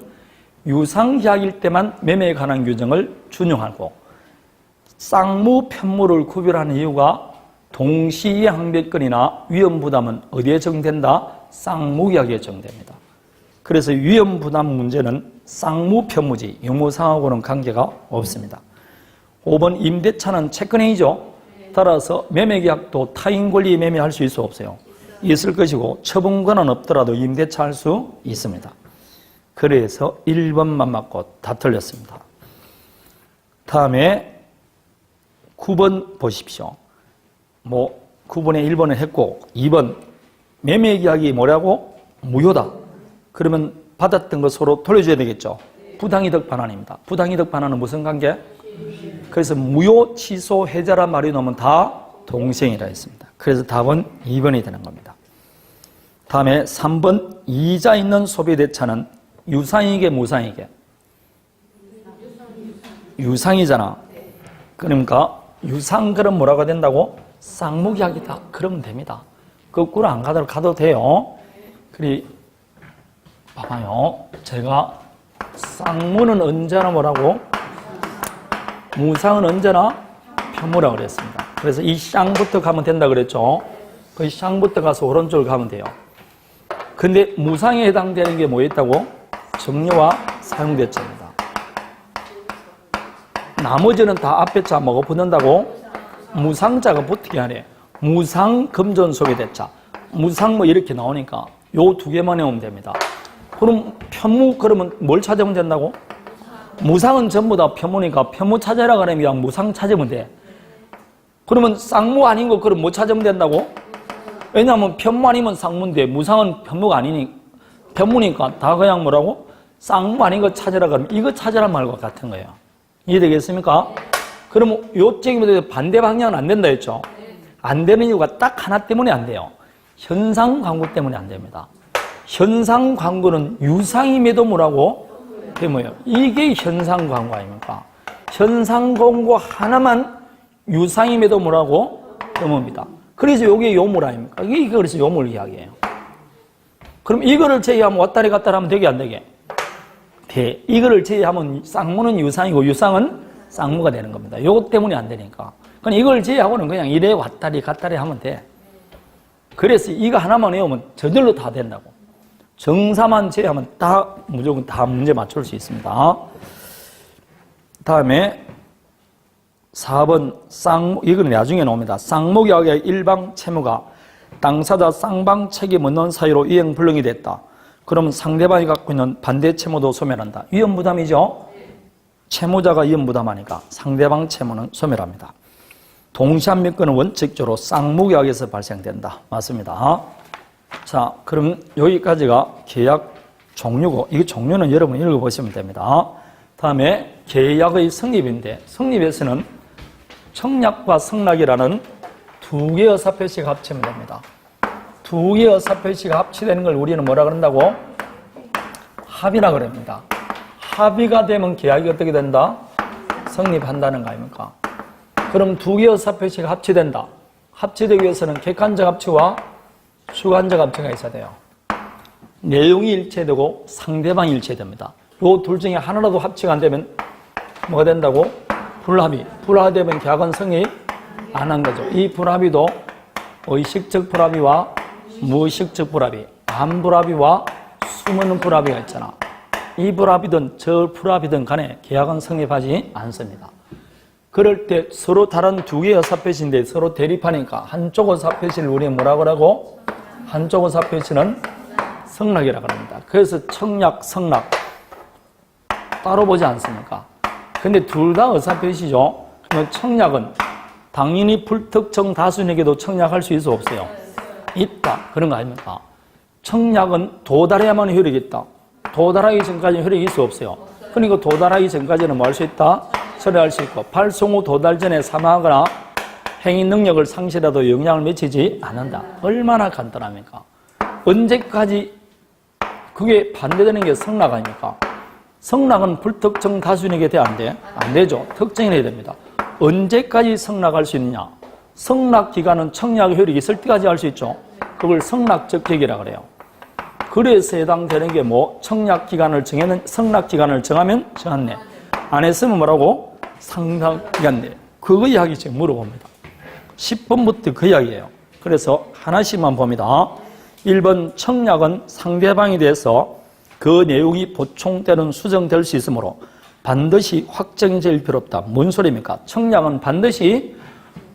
S1: 유상계약일 때만 매매에 관한 규정을 준용하고 쌍무, 편무를 구별하는 이유가 동시에 항배권이나 위험부담은 어디에 적용된다? 쌍무계약에 적용됩니다. 그래서 위험부담 문제는 쌍무, 편무지, 유무상하고는 관계가 없습니다. 5번 임대차는 채권행위죠. 따라서 매매계약도 타인 권리에 매매할 수 있어 없어요? 있을 것이고 처분권은 없더라도 임대차 할 수 있습니다. 그래서 1번만 맞고 다 틀렸습니다. 다음에 9번 보십시오. 9번에 1번을 했고 2번 매매계약이 뭐라고? 무효다. 그러면 받았던 거 서로 돌려줘야 되겠죠. 부당이득 반환입니다. 부당이득 반환은 무슨 관계? 그래서 무효, 취소, 해자란 말이 나오면 다 동시행이라 했습니다. 그래서 답은 2번이 되는 겁니다. 다음에 3번 이자 있는 소비대차는 유상이게 무상이게? 유상이잖아. 그러니까 유상 그럼 뭐라고 된다고? 쌍무계약이다. 그러면 됩니다. 거꾸로 안 가도 돼요. 그리 봐봐요. 제가 쌍무는 언제나 뭐라고? 무상은 언제나 편무라고 그랬습니다. 그래서 이 쌍부터 가면 된다 그랬죠. 그 쌍부터 가서 오른쪽으로 가면 돼요. 근데 무상에 해당되는 게 뭐였다고? 정려와 사용대차입니다. 나머지는 다 앞에 자 뭐가 붙는다고? 무상자가 붙게 하래. 무상 금전 소비대차. 무상 뭐 이렇게 나오니까 요 두 개만 외우면 됩니다. 그럼 편무 그러면 뭘 찾으면 된다고? 무상은 전부 다 편무니까 편무 찾아라 그러면 그냥 무상 찾으면 돼. 그러면 쌍무 아닌 거 그럼 뭐 찾으면 된다고? 왜냐하면 편무 아니면 쌍무인데 무상은 편무가 아니니 편무니까 다 그냥 뭐라고? 쌍무 아닌 거 찾으라 그러면 이거 찾으라 말과 같은 거예요. 이해되겠습니까? 그러면 요쪽에 반대 방향은 안 된다 했죠? 안 되는 이유가 딱 하나 때문에 안 돼요. 현상 광고 때문에 안 됩니다. 현상 광고는 유상임에도 뭐라고? 뭐예요? 이게 현상 광고 아닙니까? 현상 광고 하나만 유상임에도 뭐라고? 요무입니다. 그래서 이게 요물 아닙니까? 이게 그래서 요물 이야기예요. 그럼 이거를 제외하면 왔다리 갔다리 하면 되게 안 되게? 돼. 이거를 제외하면 쌍무는 유상이고 유상은 쌍무가 되는 겁니다. 요것 때문에 안 되니까. 그럼 이걸 제외하고는 그냥 이래 왔다리 갔다리 하면 돼. 그래서 이거 하나만 외우면 저절로 다 된다고. 정사만 제외하면 다 무조건 다 문제 맞출 수 있습니다. 다음에 4번 쌍무, 이건 나중에 나옵니다. 쌍무계약의 일방 채무가 당사자 쌍방 책임 없는 사유로 이행 불능이 됐다. 그러면 상대방이 갖고 있는 반대 채무도 소멸한다. 위험부담이죠. 채무자가 위험부담하니까 상대방 채무는 소멸합니다. 동시한매권은 원칙적으로 쌍무계약에서 발생된다. 맞습니다. 자, 그럼 여기까지가 계약 종류고, 이 종류는 여러분 읽어보시면 됩니다. 다음에 계약의 성립인데, 성립에서는 청약과 성락이라는 두 개의 사표시가 합치면 됩니다. 두 개의 사표시가 합치되는 걸 우리는 뭐라 그런다고? 합의라 그럽니다. 합의가 되면 계약이 어떻게 된다? 성립한다는 거 아닙니까? 그럼 두 개의 사표시가 합치된다. 합치되기 위해서는 객관적 합치와 주관적 합치가 있어야 돼요. 내용이 일치되고 상대방이 일치됩니다. 이 둘 중에 하나라도 합치가 안 되면 뭐가 된다고? 불합의. 불합의되면 계약은 성립 안 한 거죠. 이 불합의도 의식적 불합의와 무의식적 불합의, 반불합의와 숨은 불합의가 있잖아. 이 불합의든 저 불합의든 간에 계약은 성립하지 않습니다. 그럴 때 서로 다른 두 개의 사표시인데 서로 대립하니까 한쪽의 사표시를 우리는 뭐라고 하고? 한쪽의 사표시는 성락이라고 합니다. 그래서 청약, 성락 따로 보지 않습니까? 근데 둘 다 의사표시죠. 그러면 청약은 당연히 불특정 다수인에게도 청약할 수 있어 없어요? 있다. 그런 거 아닙니까? 청약은 도달해야만 효력이 있다. 도달하기 전까지는 효력이 있어 없어요? 그러니까 도달하기 전까지는 뭐 할 수 있다? 철회할 수 있고 발송 후 도달 전에 사망하거나 행위 능력을 상실해도 영향을 미치지 않는다. 얼마나 간단합니까? 언제까지 그게 반대되는 게 성락 아닙니까? 성락은 불특정 다수인에게 돼 안 돼? 안 되죠. 특정해야 됩니다. 언제까지 성락할 수 있느냐? 성락 기간은 청약 효력이 있을 때까지 할 수 있죠. 그걸 성락적 객이라고 그래요. 그래서 해당되는 게 뭐? 청약기간을 정하면 성납기간을 정하면 정한내. 안 했으면 뭐라고? 상납기간 내. 그거 이야기 지금 물어봅니다. 10번부터 그 이야기예요. 그래서 하나씩만 봅니다. 1번 청약은 상대방에 대해서 그 내용이 보충 때는 수정될 수 있으므로 반드시 확정적일 필요 없다. 뭔 소리입니까? 청약은 반드시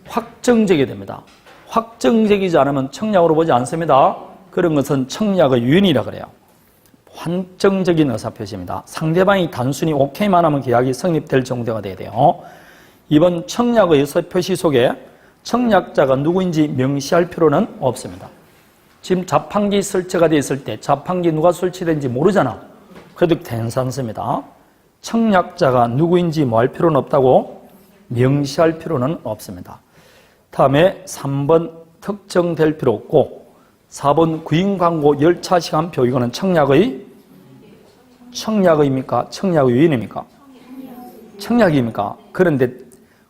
S1: 확정적이 됩니다. 확정적이지 않으면 청약으로 보지 않습니다. 그런 것은 청약의 유인이라 그래요. 환정적인 의사표시입니다. 상대방이 단순히 오케이만 하면 계약이 성립될 정도가 돼야 돼요. 이번 청약의 의사표시 속에 청약자가 누구인지 명시할 필요는 없습니다. 지금 자판기 설치가 되어 있을 때 자판기 누가 설치된지 모르잖아. 그래도 괜찮습니다. 청약자가 누구인지 뭐 할 필요는 없다고 명시할 필요는 없습니다. 다음에 3번 특정될 필요 없고 4번 구인광고 열차 시간표 이거는 청약의입니까? 청약의 유인입니까? 청약입니까? 그런데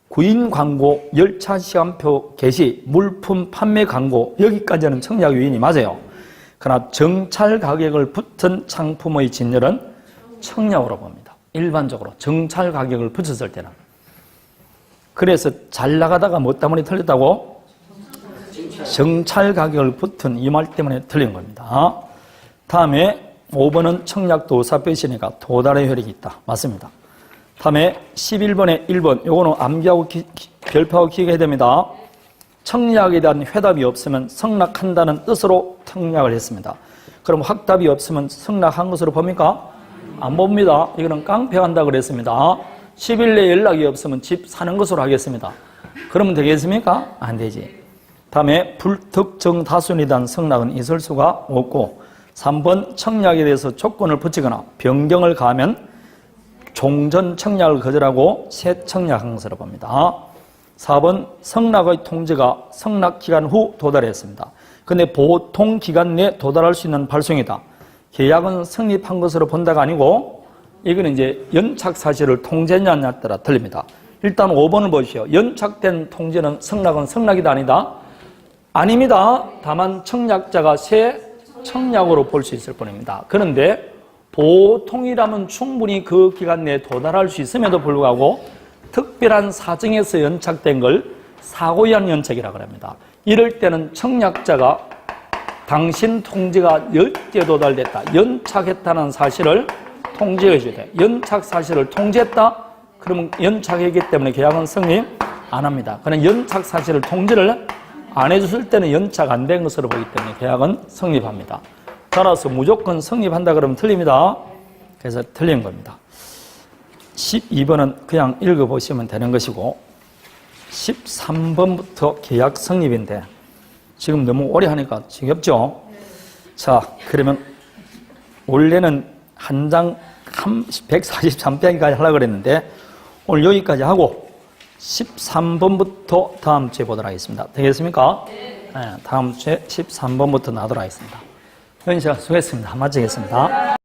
S1: 구인광고 열차 시간표 게시 물품 판매 광고 여기까지는 청약 유인이 맞아요. 그러나 정찰 가격을 붙은 상품의 진열은 청약으로 봅니다. 일반적으로 정찰 가격을 붙였을 때는. 그래서 잘 나가다가 뭐 때문에 틀렸다고? 정찰 가격을 붙은 이 말 때문에 틀린 겁니다. 다음에 5번은 청약도 의사표시니까 도달의 효력이 있다. 맞습니다. 다음에 11번에 1번 요거는 암기하고 별표하고 기억해야 됩니다. 청약에 대한 회답이 없으면 성락한다는 뜻으로 청약을 했습니다. 그럼 확답이 없으면 성락한 것으로 봅니까? 안 봅니다. 이거는 깡패한다 그랬습니다. 10일 내에 연락이 없으면 집 사는 것으로 하겠습니다. 그러면 되겠습니까? 안 되지. 다음에 불특정 다수에 대한 성락은 있을 수가 없고 3번 청약에 대해서 조건을 붙이거나 변경을 가하면 종전 청약을 거절하고 새 청약한 것으로 봅니다. 4번 성락의 통지가 성락기간 후 도달했습니다. 그런데 보통 기간 내에 도달할 수 있는 발송이다. 계약은 성립한 것으로 본다가 아니고 이거는 이제 연착 사실을 통제했냐에 따라 틀립니다. 일단 5번을 보시오. 연착된 통지는 성락은 성락이다 아니다? 아닙니다. 다만 청약자가 새 청약으로 볼 수 있을 뿐입니다. 그런데 보통이라면 충분히 그 기간 내에 도달할 수 있음에도 불구하고 특별한 사정에서 연착된 걸 사고에 의한 연착이라고 합니다. 이럴 때는 청약자가 당신 통지가 10개 도달됐다. 연착했다는 사실을 통지해 줘야 돼. 연착 사실을 통지했다? 그러면 연착했기 때문에 계약은 성립 안 합니다. 그냥 연착 사실을 통지를 안 해줬을 때는 연착 안 된 것으로 보기 때문에 계약은 성립합니다. 따라서 무조건 성립한다 그러면 틀립니다. 그래서 틀린 겁니다. 12번은 그냥 읽어보시면 되는 것이고 13번부터 계약 성립인데 지금 너무 오래 하니까 지겹죠? 자, 그러면 원래는 한 장 143페이지까지 하려고 그랬는데 오늘 여기까지 하고 13번부터 다음 주에 보도록 하겠습니다. 되겠습니까? 네. 다음 주에 13번부터 나도록 하겠습니다. 현희 씨가 수고했습니다. 마치겠습니다.